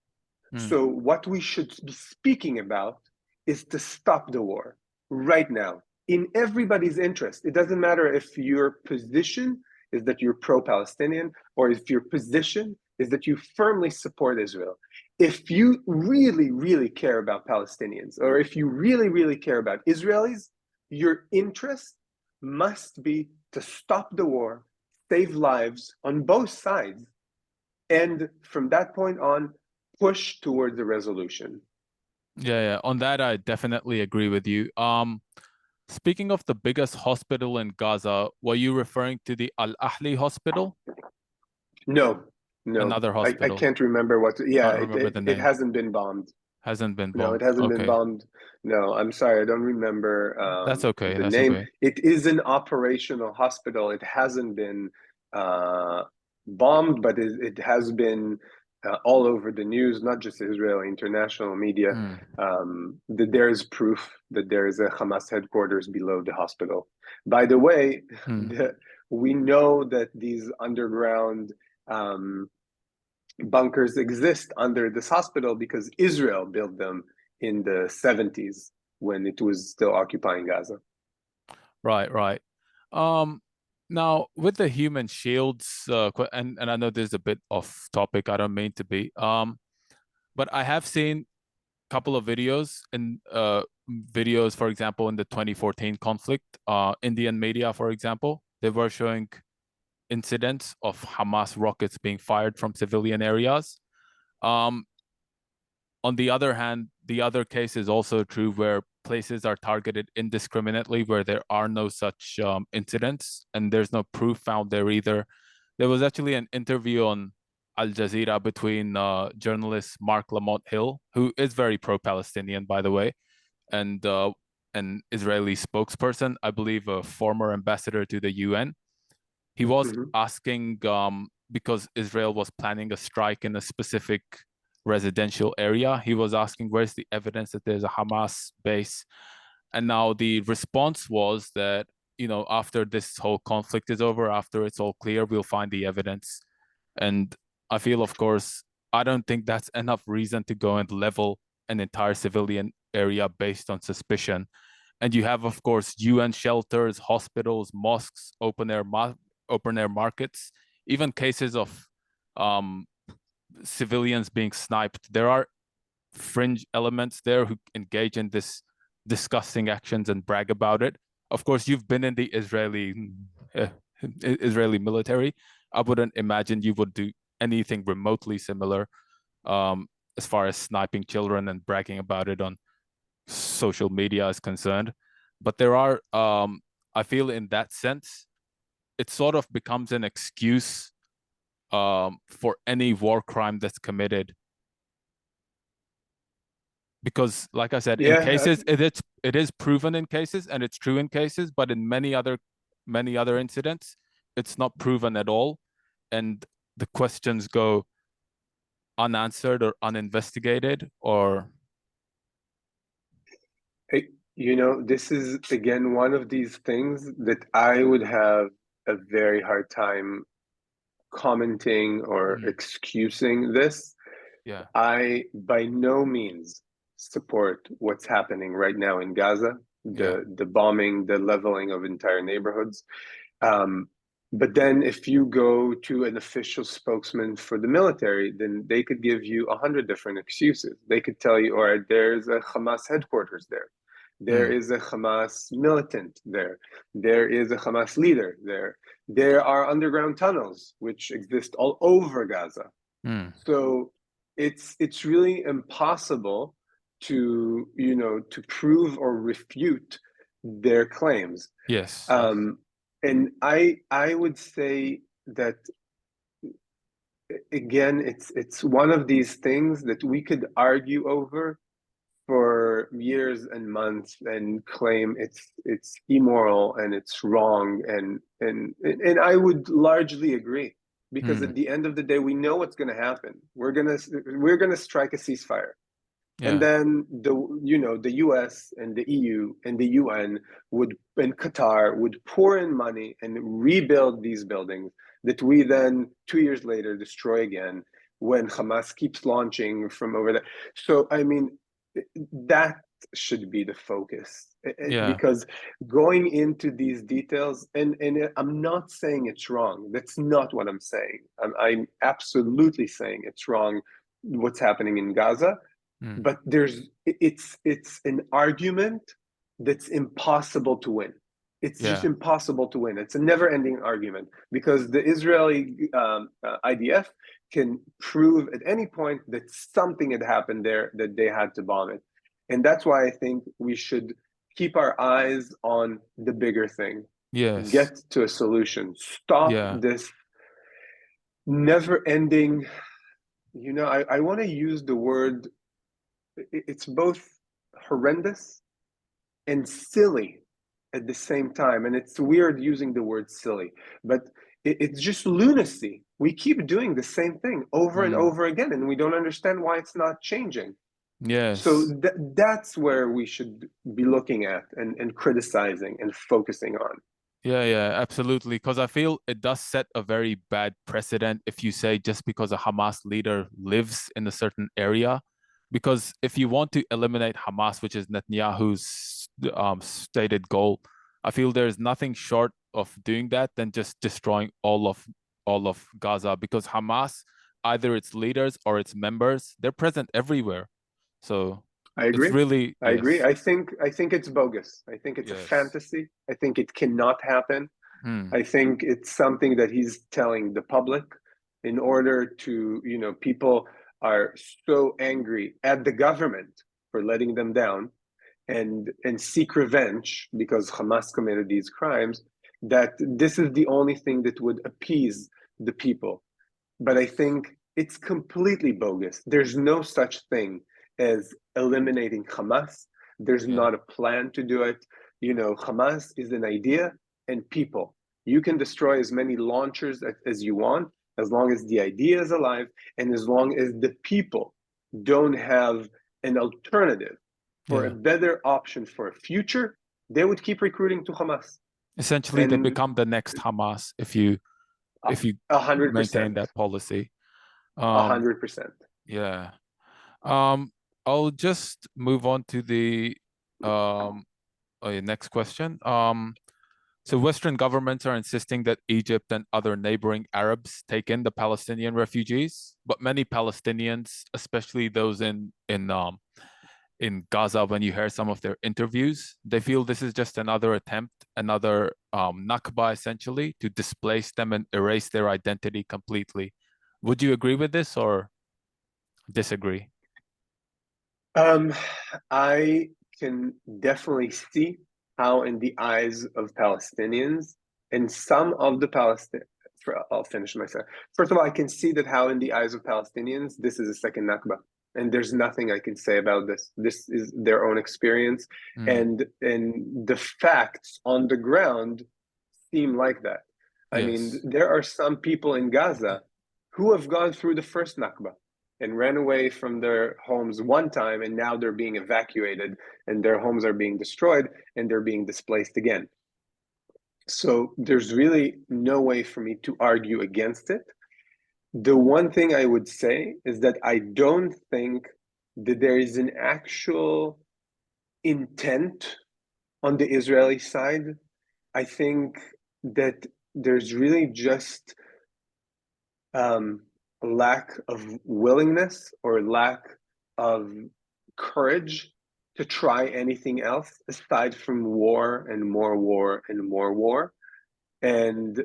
So what we should be speaking about is to stop the war right now, in everybody's interest. It doesn't matter if your position is that you're pro-Palestinian or if your position is that you firmly support Israel. If you really, really care about Palestinians, or if you really, really care about Israelis, your interest must be to stop the war, save lives on both sides, and from that point on, push towards the resolution. Yeah. On that, I definitely agree with you. Speaking of the biggest hospital in Gaza, were you referring to the Al Ahli hospital? No, Another I hospital. can't remember what. Yeah, Can't remember the it name. hasn't been bombed. Hasn't been No, it bombed. hasn't been Okay. bombed. No, I'm sorry, I don't remember That's okay. the That's name. okay. It is an operational hospital. It hasn't been bombed, but it has been all over the news, not just Israel, international media. That there is proof that there is a Hamas headquarters below the hospital. By the way, we know that these underground bunkers exist under this hospital because Israel built them in the 70s when it was still occupying Gaza. Right. Now with the human shields, and I know this is a bit off topic. I don't mean to be. But I have seen a couple of videos videos, for example, in the 2014 conflict, Indian media, for example, they were showing incidents of Hamas rockets being fired from civilian areas. On the other hand, the other case is also true where places are targeted indiscriminately, where there are no such incidents, and there's no proof found there either. There was actually an interview on Al Jazeera between journalist Mark Lamont Hill, who is very pro-Palestinian, by the way, and an Israeli spokesperson, I believe a former ambassador to the UN. He was asking, because Israel was planning a strike in a specific residential area, he was asking, where's the evidence that there's a Hamas base? And now the response was that, after this whole conflict is over, after it's all clear, we'll find the evidence. And I feel, of course, I don't think that's enough reason to go and level an entire civilian area based on suspicion. And you have, of course, UN shelters, hospitals, mosques, open air markets, even cases of civilians being sniped. There are fringe elements there who engage in this disgusting actions and brag about it. Of course, you've been in the Israeli military. I wouldn't imagine you would do anything remotely similar, as far as sniping children and bragging about it on social media is concerned. But there are, I feel in that sense, it sort of becomes an excuse for any war crime that's committed. Because, like I said, in cases it is proven in cases, and it's true in cases, but in many other incidents, it's not proven at all, and the questions go unanswered or uninvestigated. Or this is again one of these things that I would have a very hard time commenting or excusing this. Yeah. I by no means support what's happening right now in Gaza, the bombing, the leveling of entire neighborhoods. But then if you go to an official spokesman for the military, then they could give you 100 different excuses. They could tell you, all right, there's a Hamas headquarters there. There is a Hamas militant there. There is a Hamas leader there. There are underground tunnels which exist all over Gaza. So it's really impossible to prove or refute their claims. Yes. And I would say that again, it's one of these things that we could argue over for years and months and claim it's immoral and it's wrong, and I would largely agree, because Hmm. at the end of the day we know what's going to happen. We're going to strike a ceasefire, and Yeah. then the US and the EU and the UN would and Qatar would pour in money and rebuild these buildings that we then 2 years later destroy again when Hamas keeps launching from over there. So I mean, that should be the focus, Yeah. because going into these details, and I'm not saying it's wrong. That's not what I'm saying. I'm absolutely saying it's wrong what's happening in Gaza, Hmm. but it's an argument that's impossible to win. It's just Yeah. impossible to win. It's a never-ending argument, because the Israeli IDF can prove at any point that something had happened there, that they had to bomb it. And that's why I think we should keep our eyes on the bigger thing, Yes. get to a solution, stop Yeah. this never-ending. I want to use the word, it's both horrendous and silly at the same time. And it's weird using the word silly, but it's just lunacy. We keep doing the same thing over and Hmm. over again, and we don't understand why it's not changing. So Yes. that's where we should be looking at and criticizing and focusing on. Yeah, yeah, absolutely. Because I feel it does set a very bad precedent if you say just because a Hamas leader lives in a certain area. Because if you want to eliminate Hamas, which is Netanyahu's stated goal, I feel there's nothing short of doing that than just destroying all of Gaza. Because Hamas, either its leaders or its members, they're present everywhere. So I it's agree. really, I agree. yes, I think it's bogus. I think it's a yes. fantasy. I think it cannot happen. Hmm. I think it's something that he's telling the public in order to, people are so angry at the government for letting them down, and seek revenge because Hamas committed these crimes, that this is the only thing that would appease the people. But I think it's completely bogus. There's no such thing as eliminating Hamas. There's Yeah, not a plan to do it. Hamas is an idea and people. You can destroy as many launchers as you want, as long as the idea is alive and as long as the people don't have an alternative for a yeah. better option for a future, they would keep recruiting to Hamas. Essentially they And become the next Hamas if you a if you a hundred maintain percent, that policy. a Um, 100%. yeah. Um, I'll just move on to the um next question. So Western governments are insisting that Egypt and other neighboring Arabs take in the Palestinian refugees, but many Palestinians, especially those in Gaza, when you hear some of their interviews, they feel this is just another attempt, another Nakba essentially, to displace them and erase their identity completely. Would you agree with this or disagree? Um, I can definitely see how, in the eyes of Palestinians, and some of the Palestinians, I'll finish my sentence. First of all, I can see that how, in the eyes of Palestinians, this is a second Nakba, and there's nothing I can say about this. This is their own experience, Mm, and the facts on the ground seem like that. I mean, yes. there are some people in Gaza who have gone through the first Nakba and ran away from their homes one time, and now they're being evacuated, and their homes are being destroyed, and they're being displaced again. So there's really no way for me to argue against it. The one thing I would say is that I don't think that there is an actual intent on the Israeli side. I think that there's really just um, lack of willingness or lack of courage to try anything else aside from war and more war and more war, and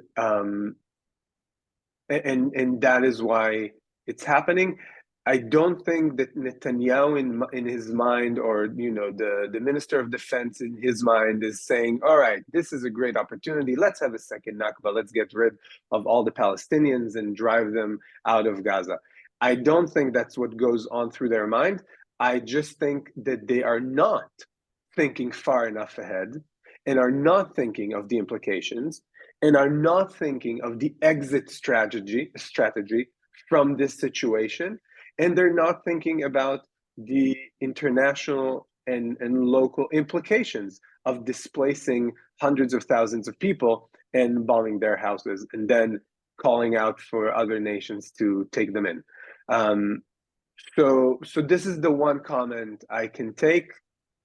and that is why it's happening. I don't think that Netanyahu in his mind, or the Minister of Defense in his mind, is saying, all right, this is a great opportunity. Let's have a second Nakba. Let's get rid of all the Palestinians and drive them out of Gaza. I don't think that's what goes on through their mind. I just think that they are not thinking far enough ahead, and are not thinking of the implications, and are not thinking of the exit strategy from this situation, and they're not thinking about the international and local implications of displacing hundreds of thousands of people and bombing their houses, and then calling out for other nations to take them in. So this is the one comment I can take.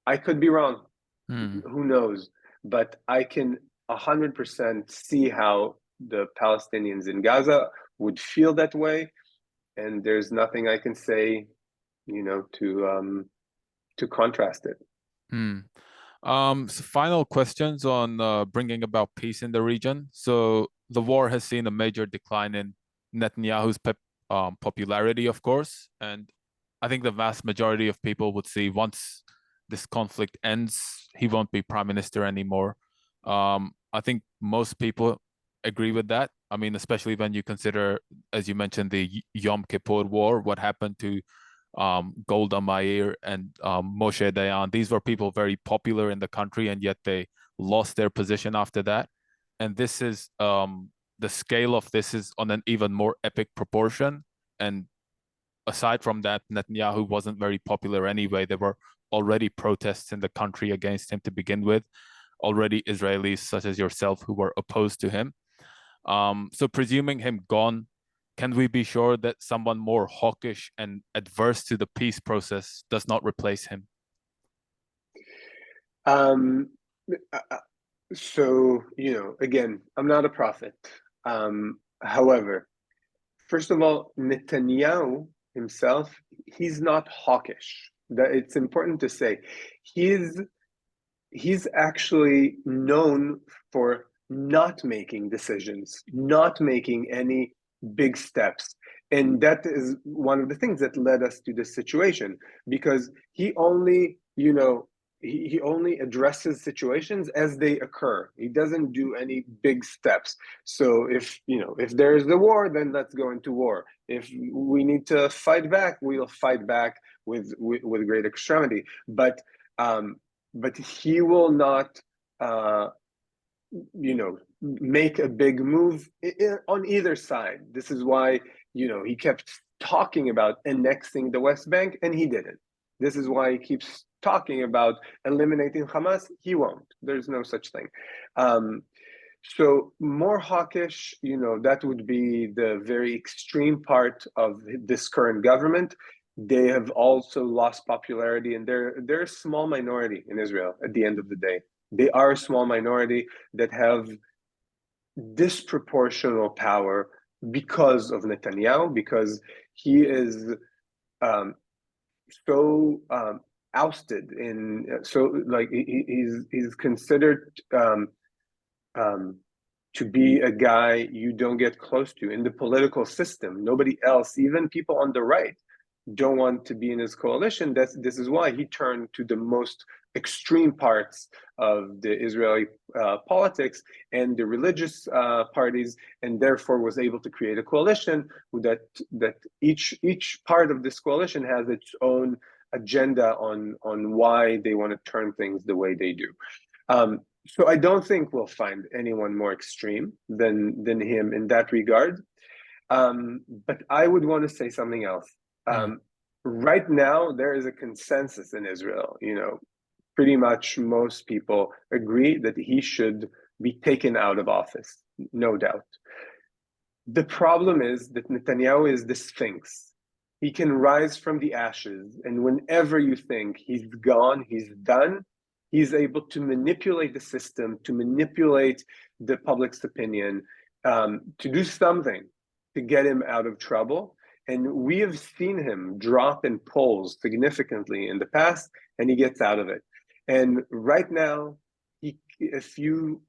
I could be wrong. Who knows? But I can 100% see how the Palestinians in Gaza would feel that way, and there's nothing I can say, to contrast it. So final questions on bringing about peace in the region. So the war has seen a major decline in Netanyahu's popularity, of course, and I think the vast majority of people would see once this conflict ends, he won't be prime minister anymore. I think most people agree with that. I mean, especially when you consider, as you mentioned, the Yom Kippur War, what happened to Golda Meir and Moshe Dayan. These were people very popular in the country, and yet they lost their position after that. And this is the scale of this is on an even more epic proportion. And aside from that, Netanyahu wasn't very popular anyway. There were already protests in the country against him to begin with, already Israelis such as yourself who were opposed to him. So presuming him gone, can we be sure that someone more hawkish and adverse to the peace process does not replace him? So, again, I'm not a prophet. However, first of all, Netanyahu himself, he's not hawkish. That it's important to say. He's actually known for not making decisions, not making any big steps. And that is one of the things that led us to this situation, because he only, he only addresses situations as they occur. He doesn't do any big steps. So if there is the war, then let's go into war. If we need to fight back, we'll fight back with great extremity. But he will not, make a big move on either side. This is why, he kept talking about annexing the West Bank, and he didn't. This is why he keeps talking about eliminating Hamas. He won't. There's no such thing. So more hawkish, that would be the very extreme part of this current government. They have also lost popularity, and they're a small minority in Israel at the end of the day. They are a small minority that have disproportional power because of Netanyahu, because he is so ousted in, so like he's considered to be a guy you don't get close to in the political system. Nobody else, even people on the right, don't want to be in his coalition. This is why he turned to the most extreme parts of the Israeli politics and the religious parties, and therefore was able to create a coalition that each part of this coalition has its own agenda on why they want to turn things the way they do. So I don't think we'll find anyone more extreme than him in that regard. But I would want to say something else. Right now, there is a consensus in Israel. Pretty much most people agree that he should be taken out of office, no doubt. The problem is that Netanyahu is the Sphinx. He can rise from the ashes, and whenever you think he's gone, he's done, he's able to manipulate the system, to manipulate the public's opinion, to do something to get him out of trouble. And we have seen him drop in polls significantly in the past, and he gets out of it. And right now, if you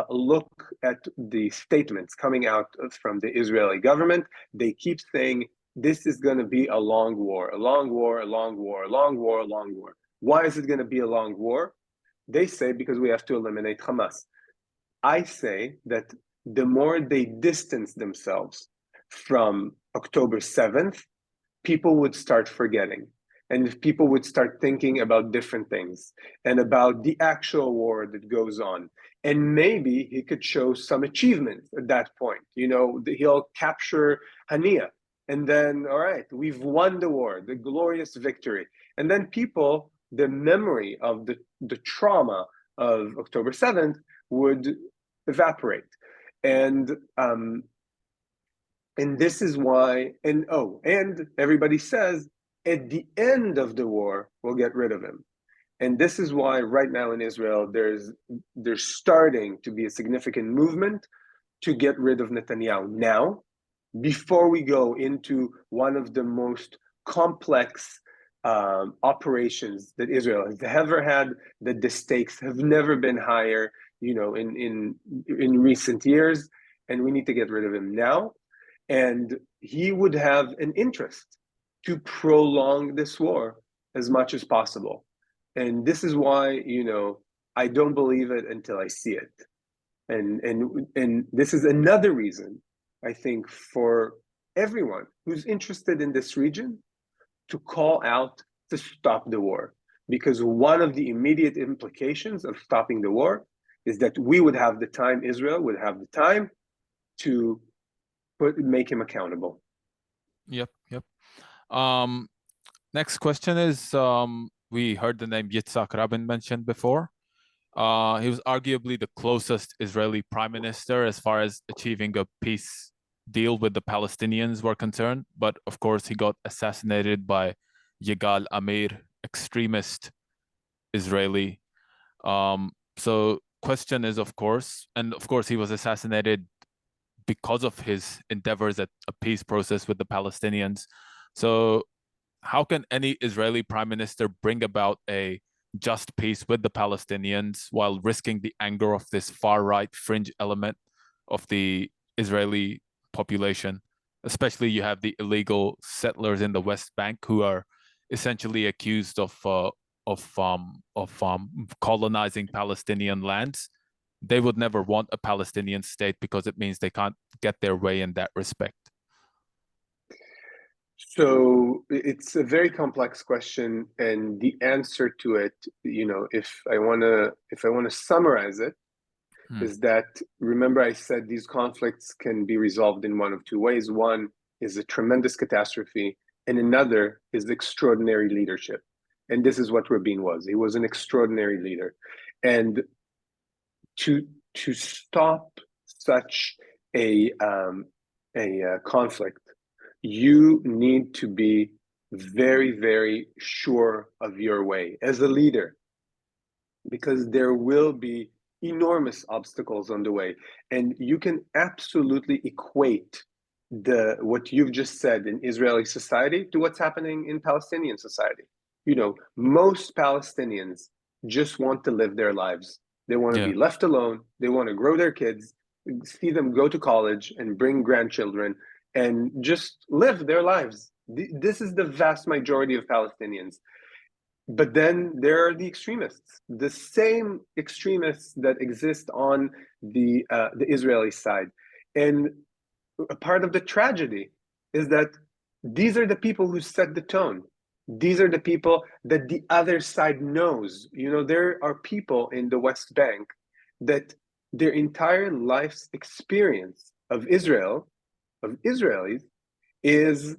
look at the statements coming out from the Israeli government, they keep saying this is going to be a long war, a long war, a long war, a long war, a long war. Why is it going to be a long war? They say because we have to eliminate Hamas. I say that the more they distance themselves from October 7th, people would start forgetting. And if people would start thinking about different things and about the actual war that goes on. And maybe he could show some achievement at that point. You know, he'll capture Hania. And then, all right, we've won the war, the glorious victory. And then people, the memory of the trauma of October 7th would evaporate. And this is why, and everybody says at the end of the war, we'll get rid of him. And this is why right now in Israel, there's starting to be a significant movement to get rid of Netanyahu now, before we go into one of the most complex operations that Israel has ever had, that the stakes have never been higher, you know, in recent years, and we need to get rid of him now. And he would have an interest to prolong this war as much as possible. And this is why, you know, I don't believe it until I see it. And this is another reason, I think, for everyone who's interested in this region to call out to stop the war. Because one of the immediate implications of stopping the war is that we would have the time, Israel would have the time to make him accountable. Yep. Next question is, we heard the name Yitzhak Rabin mentioned before. He was arguably the closest Israeli prime minister as far as achieving a peace deal with the Palestinians were concerned. But of course, he got assassinated by Yigal Amir, extremist Israeli. So question is, of course, he was assassinated because of his endeavors at a peace process with the Palestinians. So how can any Israeli prime minister bring about a just peace with the Palestinians while risking the anger of this far-right fringe element of the Israeli population? Especially you have the illegal settlers in the West Bank who are essentially accused of colonizing Palestinian lands. They would never want a Palestinian state because it means they can't get their way in that respect. So it's a very complex question, and the answer to it, you know, if I want to summarize it, is that, remember I said these conflicts can be resolved in one of two ways. One is a tremendous catastrophe, and another is extraordinary leadership. And this is what Rabin was. He was an extraordinary leader. And to stop such a conflict, you need to be very, very sure of your way as a leader, because there will be enormous obstacles on the way. And you can absolutely equate what you've just said in Israeli society to what's happening in Palestinian society. You know, most Palestinians just want to live their lives. They want to be left alone. They want to grow their kids, see them go to college and bring grandchildren, and just live their lives. This is the vast majority of Palestinians. But then there are the extremists, the same extremists that exist on the Israeli side. And a part of the tragedy is that these are the people who set the tone. These are the people that the other side knows. You know, there are people in the West Bank that their entire life's experience of Israel, of Israelis, is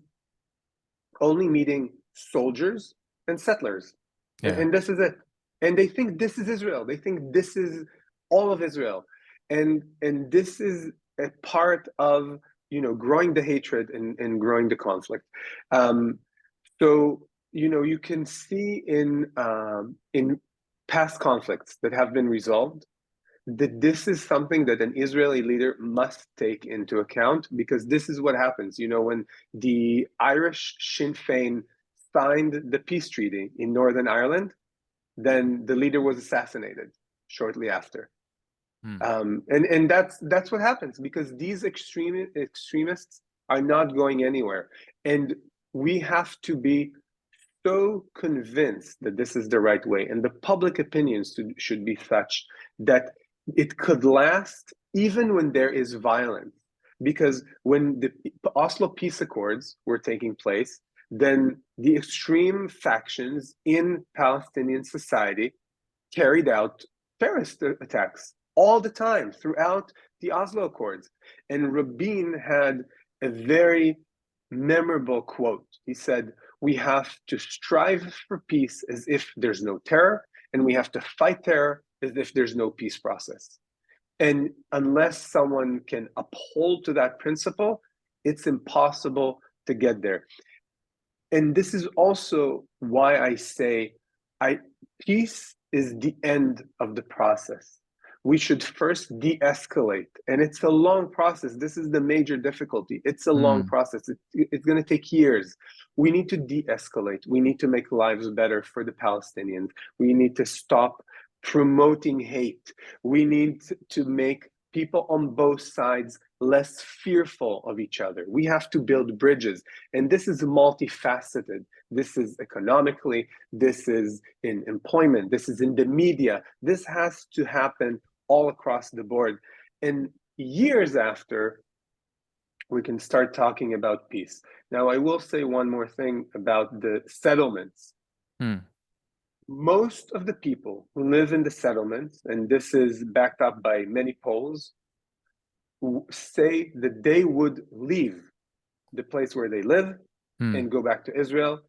only meeting soldiers and settlers. And this is it. And they think this is Israel. They think this is all of Israel. And this is a part of, you know, growing the hatred and growing the conflict. So, you know, you can see in past conflicts that have been resolved that this is something that an Israeli leader must take into account, because this is what happens. You know, when the Irish Sinn Féin signed the peace treaty in Northern Ireland, then the leader was assassinated shortly after. And that's what happens, because these extremists are not going anywhere. And we have to be so convinced that this is the right way, and the public opinions should be such that it could last even when there is violence. Because when the Oslo peace accords were taking place, then the extreme factions in Palestinian society carried out terrorist attacks all the time throughout the Oslo Accords. And Rabin had a very memorable quote. He said, "We have to strive for peace as if there's no terror, and we have to fight terror as if there's no peace process." And unless someone can uphold to that principle, it's impossible to get there. And this is also why I say peace is the end of the process. We should first de-escalate, and it's a long process. This is the major difficulty. It's a long process. It's going to take years. We need to de-escalate. We need to make lives better for the Palestinians. We need to stop promoting hate. We need to make people on both sides less fearful of each other. We have to build bridges, and this is multifaceted. This is economically, this is in employment, this is in the media. This has to happen all across the board. And years after, we can start talking about peace. Now, I will say one more thing about the settlements. Most of the people who live in the settlements, and this is backed up by many polls, say that they would leave the place where they live and go back to Israel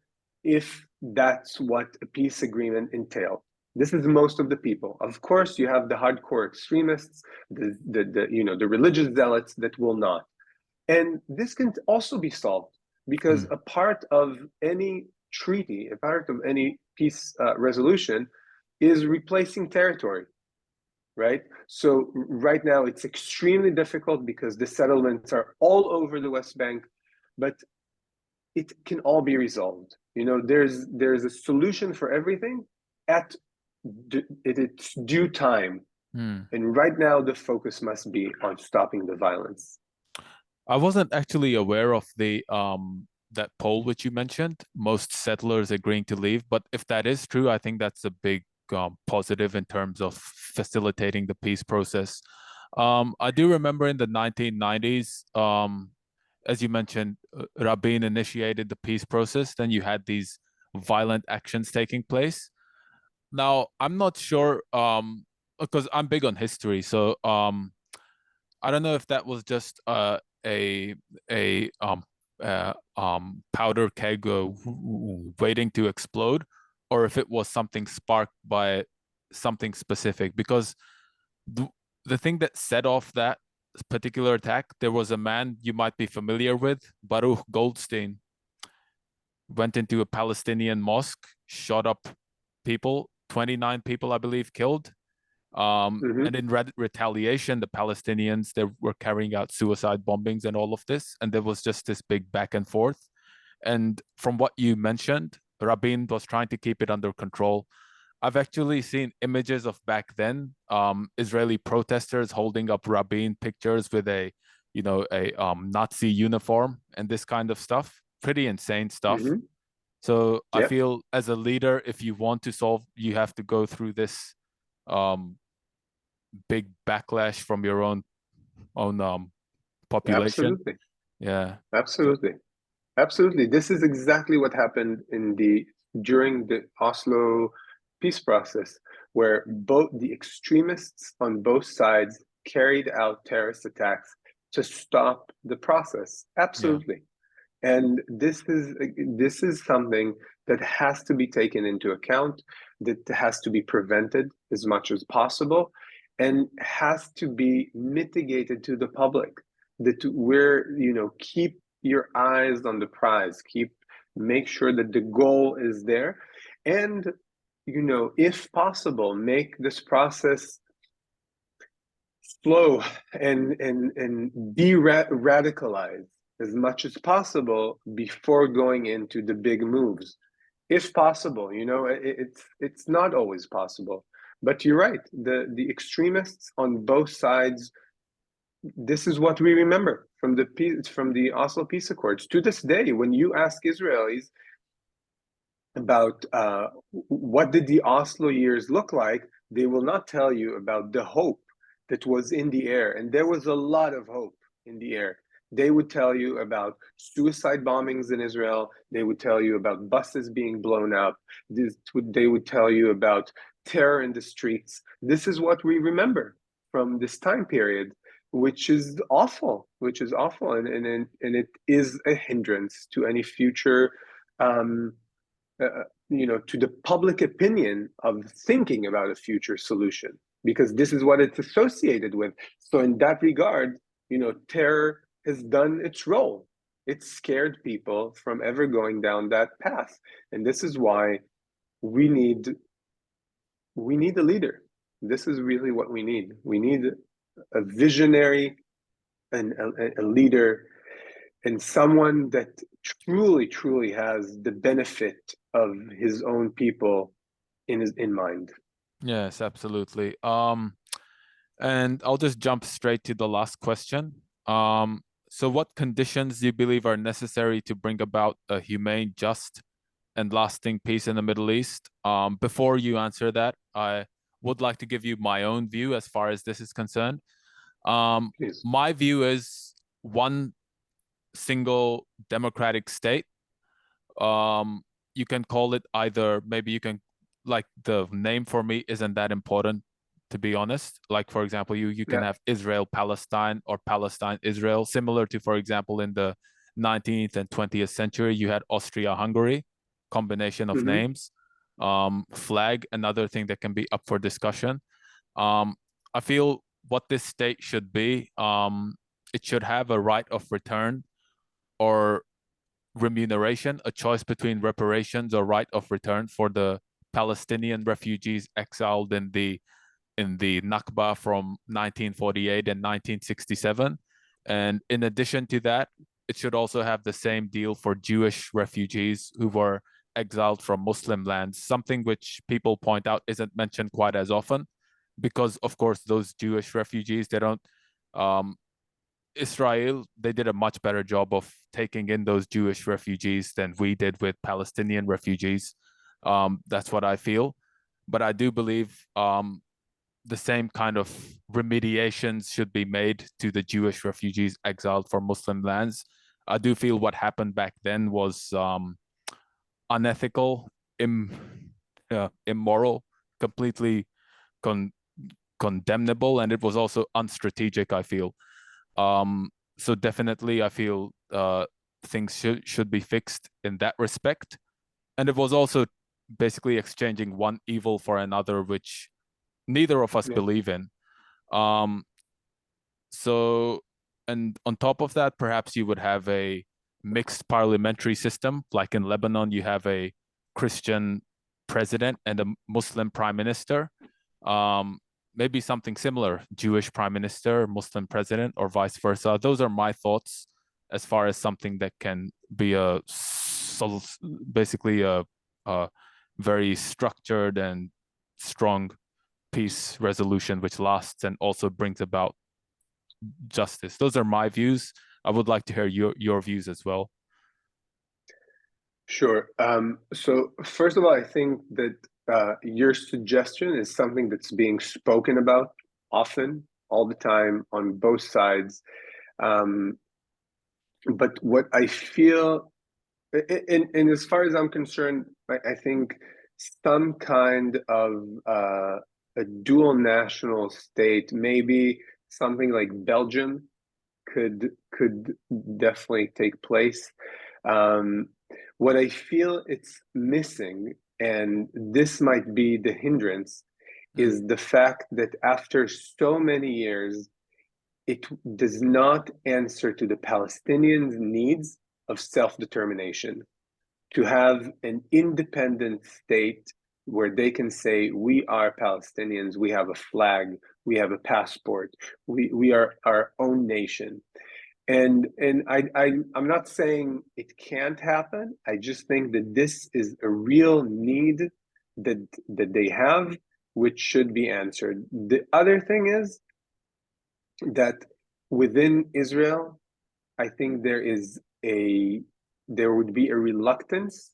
if that's what a peace agreement entailed. This is most of the people. Of course, you have the hardcore extremists, the religious zealots that will not. And this can also be solved because a part of any treaty, a part of any peace resolution is replacing territory, right? So right now it's extremely difficult because the settlements are all over the West Bank, but it can all be resolved. There's a solution for everything at its due time. And right now the focus must be on stopping the violence. I wasn't actually aware of the that poll which you mentioned, most settlers agreeing to leave. But if that is true, I think that's a big positive in terms of facilitating the peace process. I do remember in the 1990s, as you mentioned, Rabin initiated the peace process. Then you had these violent actions taking place. Now, I'm not sure, because I'm big on history, so I don't know if that was just a powder keg waiting to explode, or if it was something sparked by something specific. Because the thing that set off that particular attack, there was a man you might be familiar with, Baruch Goldstein, went into a Palestinian mosque, shot up people, 29 people, I believe, killed. And in retaliation, the Palestinians, they were carrying out suicide bombings and all of this. And there was just this big back and forth. And from what you mentioned, Rabin was trying to keep it under control. I've actually seen images of back then, Israeli protesters holding up Rabin pictures with a Nazi uniform and this kind of stuff. Pretty insane stuff. So I feel as a leader, if you want to solve, you have to go through this big backlash from your own population. Absolutely. Yeah. Absolutely. This is exactly what happened during the Oslo peace process, where both the extremists on both sides carried out terrorist attacks to stop the process. Absolutely. And this is something that has to be taken into account, that has to be prevented as much as possible, and has to be mitigated to the public. That keep your eyes on the prize, make sure that the goal is there, and if possible, make this process slow and de-radicalize as much as possible before going into the big moves, if possible. It's not always possible, but you're right. The extremists on both sides this is what we remember from the Oslo Peace Accords. To this day, when you ask Israelis about what did the Oslo years look like, they will not tell you about the hope that was in the air. And there was a lot of hope in the air. They would tell you about suicide bombings in Israel. They would tell you about buses being blown up. They would tell you about terror in the streets. This is what we remember from this time period, which is awful, and it is a hindrance to any future to the public opinion of thinking about a future solution, because this is what it's associated with. So in that regard, terror has done its role. It scared people from ever going down that path. And this is why we need a leader. This is really what we need. We need a visionary and a leader, and someone that truly has the benefit of his own people in mind. Yes, absolutely. And I'll just jump straight to the last question. So what conditions do you believe are necessary to bring about a humane, just, and lasting peace in the Middle East? Before you answer that, I would like to give you my own view as far as this is concerned. Please. My view is one single democratic state. You can call it either, maybe you can, like, the name for me isn't that important, to be honest. Like, for example, you can Yeah. have Israel Palestine or Palestine Israel, similar to, for example, in the 19th and 20th century you had Austria Hungary, combination of Mm-hmm. names. Flag, another thing that can be up for discussion. I feel what this state should be, it should have a right of return or remuneration, a choice between reparations or right of return for the Palestinian refugees exiled in the Nakba from 1948 and 1967. And in addition to that, it should also have the same deal for Jewish refugees who were exiled from Muslim lands, something which people point out isn't mentioned quite as often, because of course those Jewish refugees, they don't Israel, they did a much better job of taking in those Jewish refugees than we did with Palestinian refugees. That's what I feel. But I do believe the same kind of remediations should be made to the Jewish refugees exiled from Muslim lands. I do feel what happened back then was unethical, immoral, completely con condemnable, and it was also unstrategic, I feel. So definitely, I feel things should be fixed in that respect. And it was also basically exchanging one evil for another, which neither of us Yeah. believe in. Um, so, and on top of that, perhaps you would have a mixed parliamentary system, like in Lebanon, you have a Christian president and a Muslim prime minister. Um, Maybe something similar, Jewish prime minister, Muslim president, or vice versa. Those are my thoughts as far as something that can be basically a very structured and strong peace resolution which lasts and also brings about justice. Those are my views. I would like to hear your views as well. Sure. So first of all, I think that your suggestion is something that's being spoken about often, all the time, on both sides. Um, but what I feel, and as far as I'm concerned, I think some kind of a dual national state, maybe something like Belgium, could definitely take place. Um, what I feel it's missing, and this might be the hindrance, Mm. is the fact that after so many years, it does not answer to the Palestinians' needs of self-determination, to have an independent state where they can say, we are Palestinians, we have a flag, we have a passport, we are our own nation. I'm not saying it can't happen. I just think that this is a real need that they have, which should be answered. The other thing is that within Israel, I think there would be a reluctance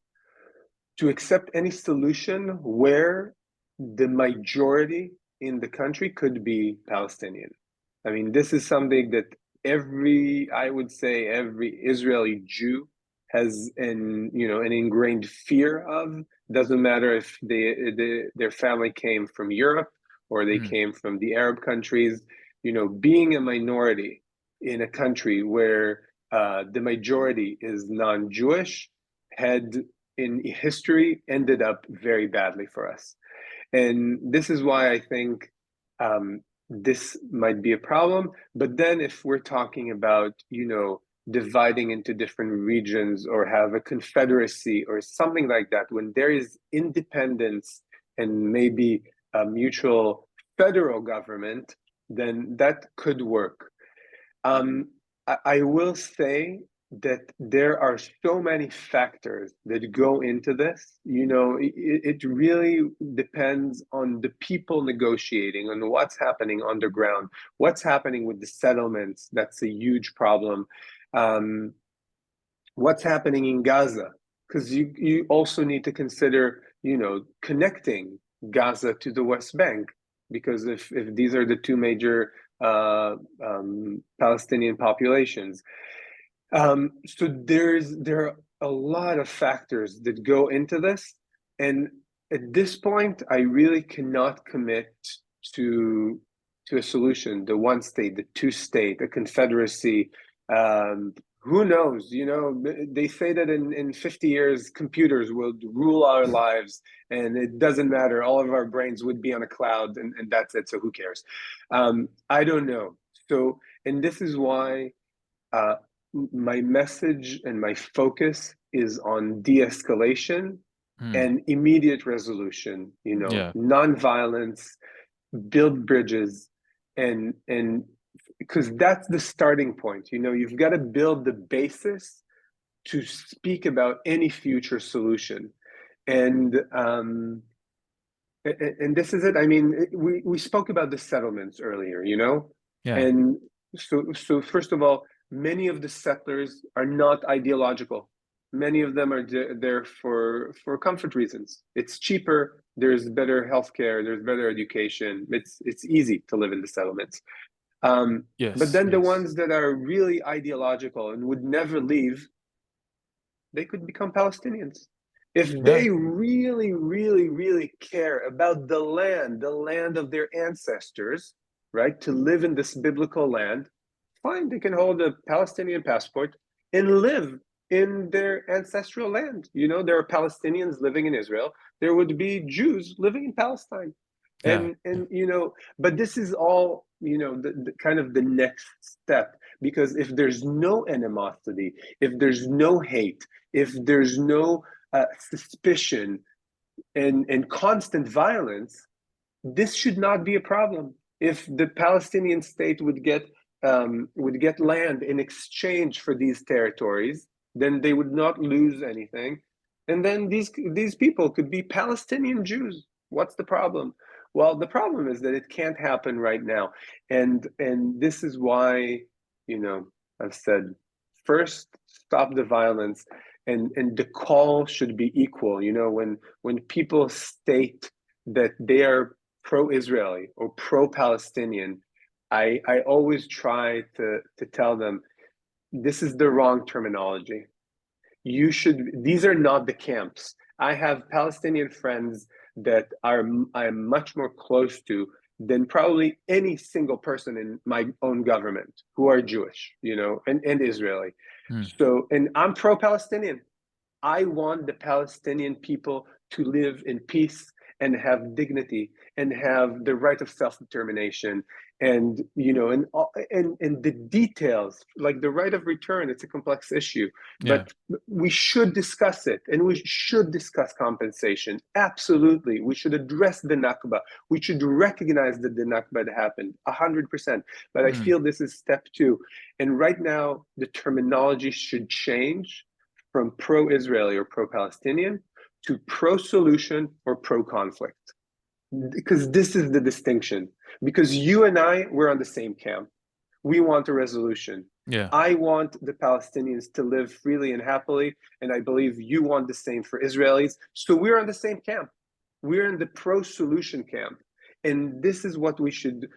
to accept any solution where the majority in the country could be Palestinian. I mean, this is something that I would say every Israeli Jew has an ingrained fear of. Doesn't matter if their family came from Europe or they Mm. came from the Arab countries. Being a minority in a country where the majority is non-Jewish had in history ended up very badly for us. And this is why I think this might be a problem. But then if we're talking about, dividing into different regions or have a confederacy or something like that, when there is independence and maybe a mutual federal government, then that could work. I will say that there are so many factors that go into this. It really depends on the people negotiating, on what's happening underground, what's happening with the settlements. That's a huge problem. Um, what's happening in Gaza, because you also need to consider, connecting Gaza to the West Bank, because if these are the two major Palestinian populations. So there are a lot of factors that go into this, and at this point, I really cannot commit to a solution, the one state, the two state, a confederacy. Who knows? They say that in 50 years, computers will rule our lives, and it doesn't matter. All of our brains would be on a cloud, and that's it. So who cares? I don't know. So, and this is why uh, my message and my focus is on de-escalation Mm. and immediate resolution, Yeah. non-violence, build bridges, and because that's the starting point. You've got to build the basis to speak about any future solution. And this is it. I mean, we spoke about the settlements earlier, Yeah. and so first of all, many of the settlers are not ideological. Many of them are there for comfort reasons. It's cheaper. There's better healthcare. There's better education. It's easy to live in the settlements. But Yes. then the Yes. ones that are really ideological and would never leave, they could become Palestinians. If Yeah. they really, really, really care about the land of their ancestors, right, to live in this biblical land, fine, they can hold a Palestinian passport and live in their ancestral land. There are Palestinians living in Israel. There would be Jews living in Palestine. Yeah. But this is all, the kind of the next step, because if there's no animosity, if there's no hate, if there's no suspicion and constant violence, this should not be a problem. If the Palestinian state would get land in exchange for these territories, then they would not lose anything, and then these people could be Palestinian Jews. What's the problem? Well, the problem is that it can't happen right now, and this is why I've said first stop the violence, and the call should be equal. When people state that they are pro-Israeli or pro-Palestinian, I always try to tell them this is the wrong terminology. These are not the camps. I have Palestinian friends that I'm much more close to than probably any single person in my own government who are Jewish, and Israeli. Mm. So, and I'm pro-Palestinian. I want the Palestinian people to live in peace and have dignity and have the right of self-determination, and the details, like the right of return. It's a complex issue, Yeah. but we should discuss it, and we should discuss compensation. Absolutely, we should address the Nakba. We should recognize that the Nakba happened 100%. But I Mm. feel this is step two, and right now the terminology should change from pro-Israeli or pro-Palestinian to pro-solution or pro-conflict. Because this is the distinction. Because you and I, we're on the same camp. we want a resolution. Yeah. I want the Palestinians to live freely and happily, and I believe you want the same for Israelis. So we're in the same camp. We're in the pro-solution camp. And this is what we should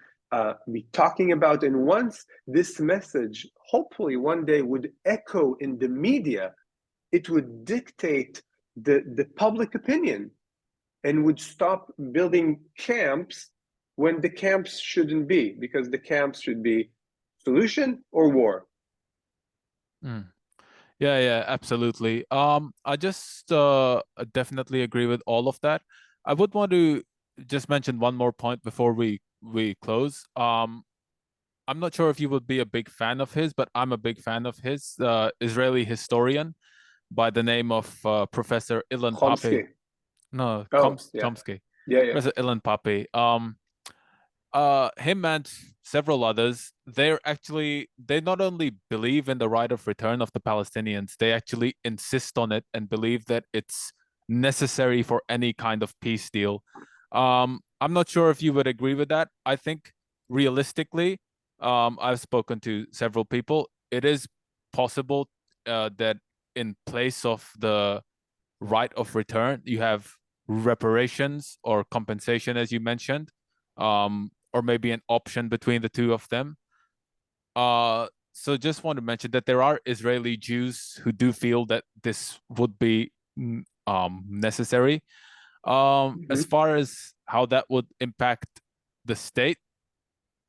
be talking about. And once this message, hopefully one day, would echo in the media, it would dictate the public opinion and would stop building camps when the camps shouldn't be, because the camps should be solution or war. Mm. Yeah, absolutely. I just definitely agree with all of that. I would want to just mention one more point before we close. I'm not sure if you would be a big fan of his, but I'm a big fan of his. Israeli historian by the name of Professor Ilan Pappé. Chomsky. No, Oh, yeah. Chomsky. Yeah. Professor Ilan Pappé. Him and several others, they not only believe in the right of return of the Palestinians, they actually insist on it and believe that it's necessary for any kind of peace deal. I'm not sure if you would agree with that. I think realistically, I've spoken to several people. It is possible that in place of the right of return, you have reparations or compensation, as you mentioned, or maybe an option between the two of them. So just want to mention that there are Israeli Jews who do feel that this would be necessary. As far as how that would impact the state,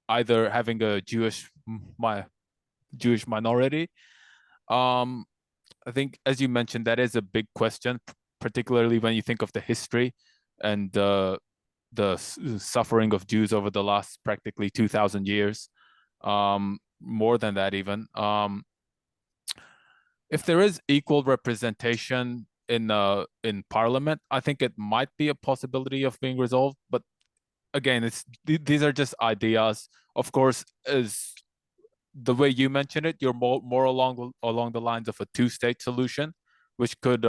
either having a Jewish minority, I think, as you mentioned, that is a big question, particularly when you think of the history and the suffering of Jews over the last practically 2,000 years, more than that even. If there is equal representation in parliament, I think it might be a possibility of being resolved. But again, these are just ideas. Of course, as the way you mentioned it, you're more along the lines of a two-state solution, which could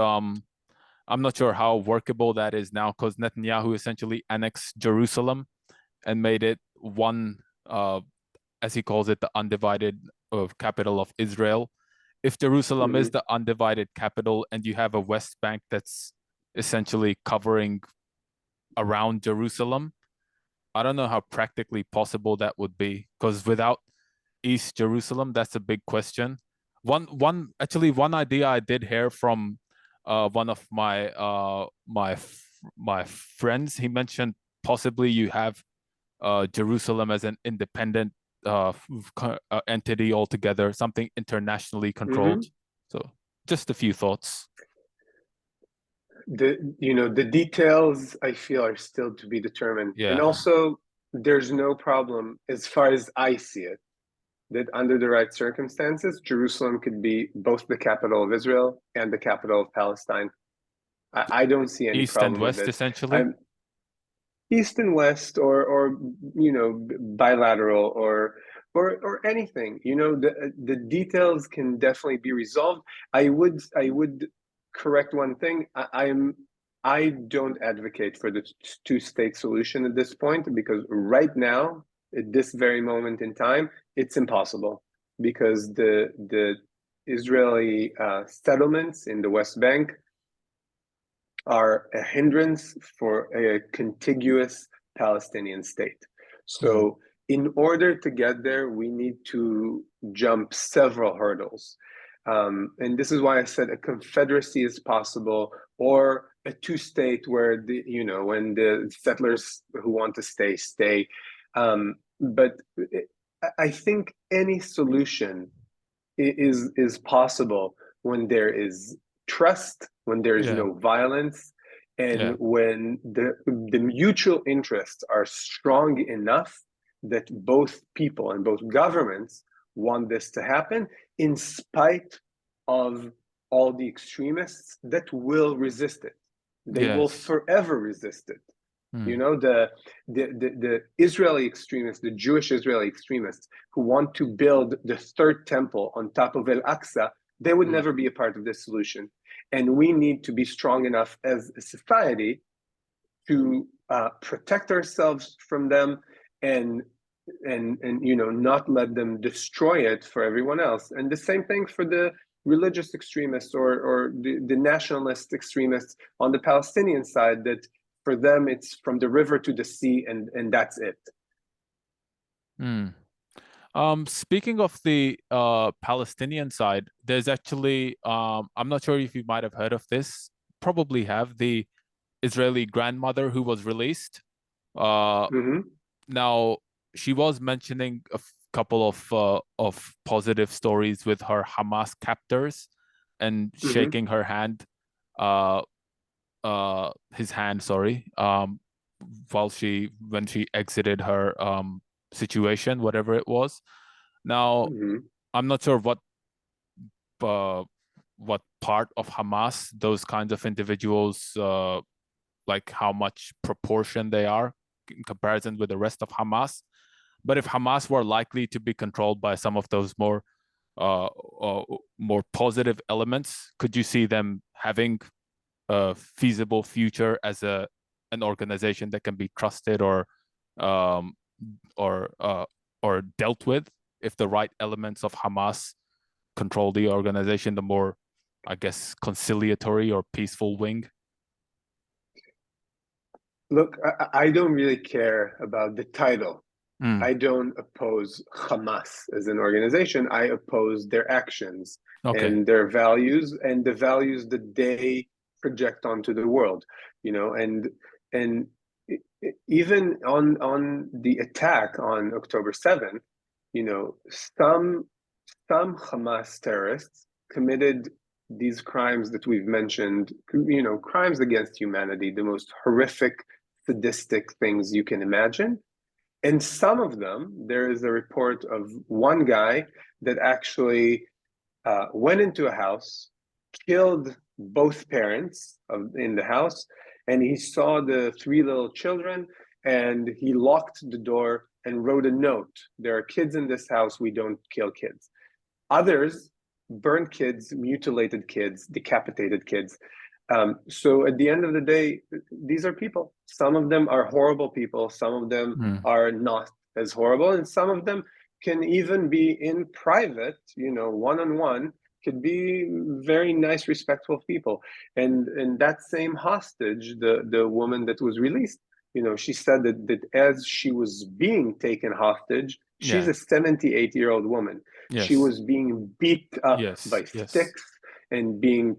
I'm not sure how workable that is now, because Netanyahu essentially annexed Jerusalem and made it one, as he calls it, the undivided capital of Israel. If Jerusalem is the undivided capital and you have a West Bank that's essentially covering around Jerusalem, I don't know how practically possible that would be, because without East Jerusalem, that's a big question. One idea I did hear from one of my friends. He mentioned possibly you have Jerusalem as an independent entity altogether, something internationally controlled. So just a few thoughts. The details, I feel, are still to be determined. And Yeah. also, there's no problem, as far as I see it, that under the right circumstances, Jerusalem could be both the capital of Israel and the capital of Palestine. I don't see any East and problem with West, it. essentially. East and West, or bilateral, or anything. The details can definitely be resolved. I would correct one thing. I don't advocate for the two-state solution at this point, because right now, at this very moment in time, it's impossible, because the Israeli settlements in the West Bank are a hindrance for a contiguous Palestinian state. So in order to get there, we need to jump several hurdles. And this is why I said a confederacy is possible, or a two-state where when the settlers who want to stay. But I think any solution is possible when there is trust, when there is no violence, and when the mutual interests are strong enough that both people and both governments want this to happen, in spite of all the extremists that will resist it. They will forever resist it. The Israeli extremists, the Jewish Israeli extremists who want to build the third temple on top of Al-Aqsa, they would never be a part of this solution. And we need to be strong enough as a society to protect ourselves from them and and not let them destroy it for everyone else. And the same thing for the religious extremists or the nationalist extremists on the Palestinian side, that for them it's from the river to the sea, and that's it. Hmm. Speaking of the Palestinian side, there's actually I'm not sure if you might have heard of this, probably have, the Israeli grandmother who was released. Mm-hmm. Now she was mentioning a couple of positive stories with her Hamas captors and Mm-hmm. shaking her hand, uh, his hand, sorry, when she exited her situation, whatever it was. Now, Mm-hmm. I'm not sure uh, what part of Hamas those kinds of individuals, like how much proportion they are in comparison with the rest of Hamas. But if Hamas were likely to be controlled by some of those uh, more positive elements, could you see them having a feasible future as an organization that can be trusted um, or uh, or dealt with if the right elements of Hamas control the organization, the more, I guess, conciliatory or peaceful wing? Look, I don't really care about the title. Mm, I don't oppose Hamas as an organization. I oppose their actions okay. and their values and the values that they project onto the world. And even on the attack on October 7th, some Hamas terrorists committed these crimes that we've mentioned, crimes against humanity, the most horrific, sadistic things you can imagine. And some of them, there is a report of one guy that actually went into a house, killed both parents in the house, and he saw the three little children, and he locked the door and wrote a note. There are kids in this house. We don't kill kids. Others burned kids, mutilated kids, decapitated kids. So at the end of the day, these are people. Some of them are horrible people. Some of them Mm, are not as horrible, and some of them can even be in private, one on one, could be very nice, respectful people. And that same hostage, the woman that was released, she said that as she was being taken hostage, she's yeah. a 78-year-old woman. She Yes. was being beat up Yes. by Yes. sticks and being,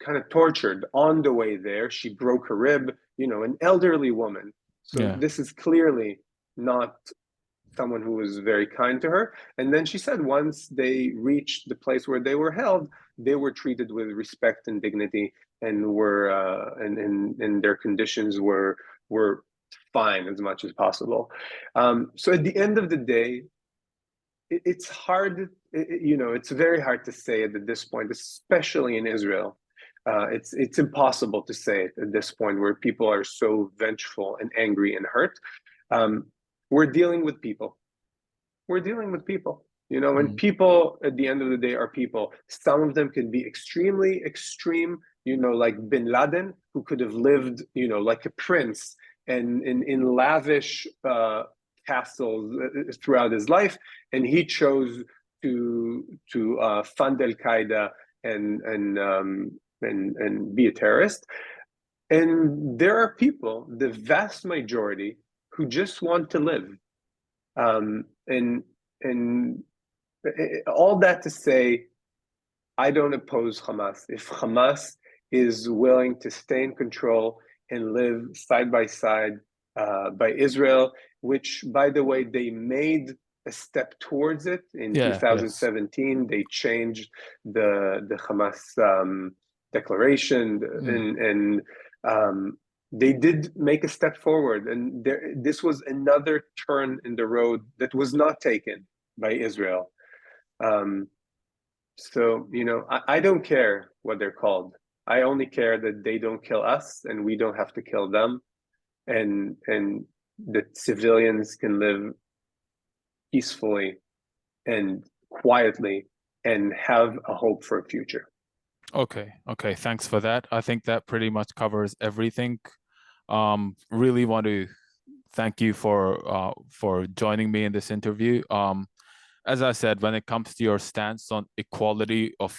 kind of tortured on the way there. She broke her rib, an elderly woman. So Yeah. this is clearly not someone who was very kind to her. And then she said once they reached the place where they were held, they were treated with respect and dignity, and were and their conditions were fine as much as possible. So at the end of the day, it's hard, it's very hard to say it at this point, especially in Israel. It's impossible to say it at this point where people are so vengeful and angry and hurt. Um, we're dealing with people. We're dealing with people. And Mm, people at the end of the day are people. Some of them can be extremely extreme, like bin Laden, who could have lived, like a prince and in lavish castles throughout his life, and he chose to fund Al Qaeda and be a terrorist. And there are people, the vast majority, who just want to live. And all that to say, I don't oppose Hamas. If Hamas is willing to stay in control and live side by side by Israel, which, by the way, they made a step towards it in yeah. Yes. 2017. They changed the Hamas declaration, Mm, and they did make a step forward. And this was another turn in the road that was not taken by Israel. Um, so, I don't care what they're called. I only care that they don't kill us and we don't have to kill them, and that civilians can live peacefully and quietly and have a hope for a future. okay. Okay. Thanks for that. I think that pretty much covers everything. Really want to thank you for joining me in this interview. As I said, when it comes to your stance on equality of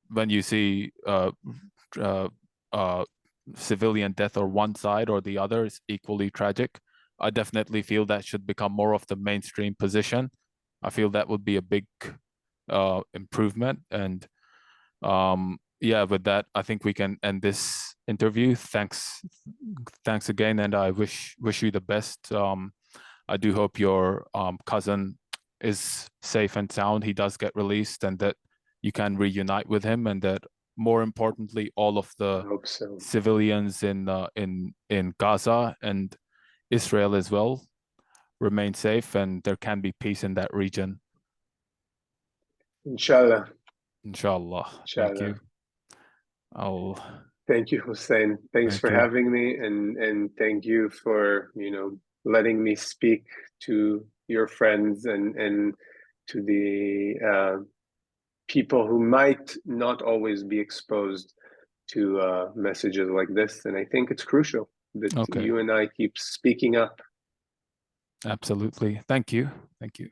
when you see uh, civilian death or one side or the other is equally tragic, I definitely feel that should become more of the mainstream position. I feel that would be a big improvement. And yeah, with that, I think we can end this interview. Thanks again, and I wish you the best. I do hope your cousin is safe and sound. He does get released, and that you can reunite with him, and that more importantly, all of I the hope so. civilians in Gaza and Israel as well remain safe, and there can be peace in that region. Inshallah. Inshallah. Thank Inshallah. you. I'll Thank you, Hussein. Thanks thank for you. having me, and thank you for, letting me speak to your friends and to the people who might not always be exposed to messages like this. And I think it's crucial that Okay. you and I keep speaking up. Absolutely. Thank you. Thank you.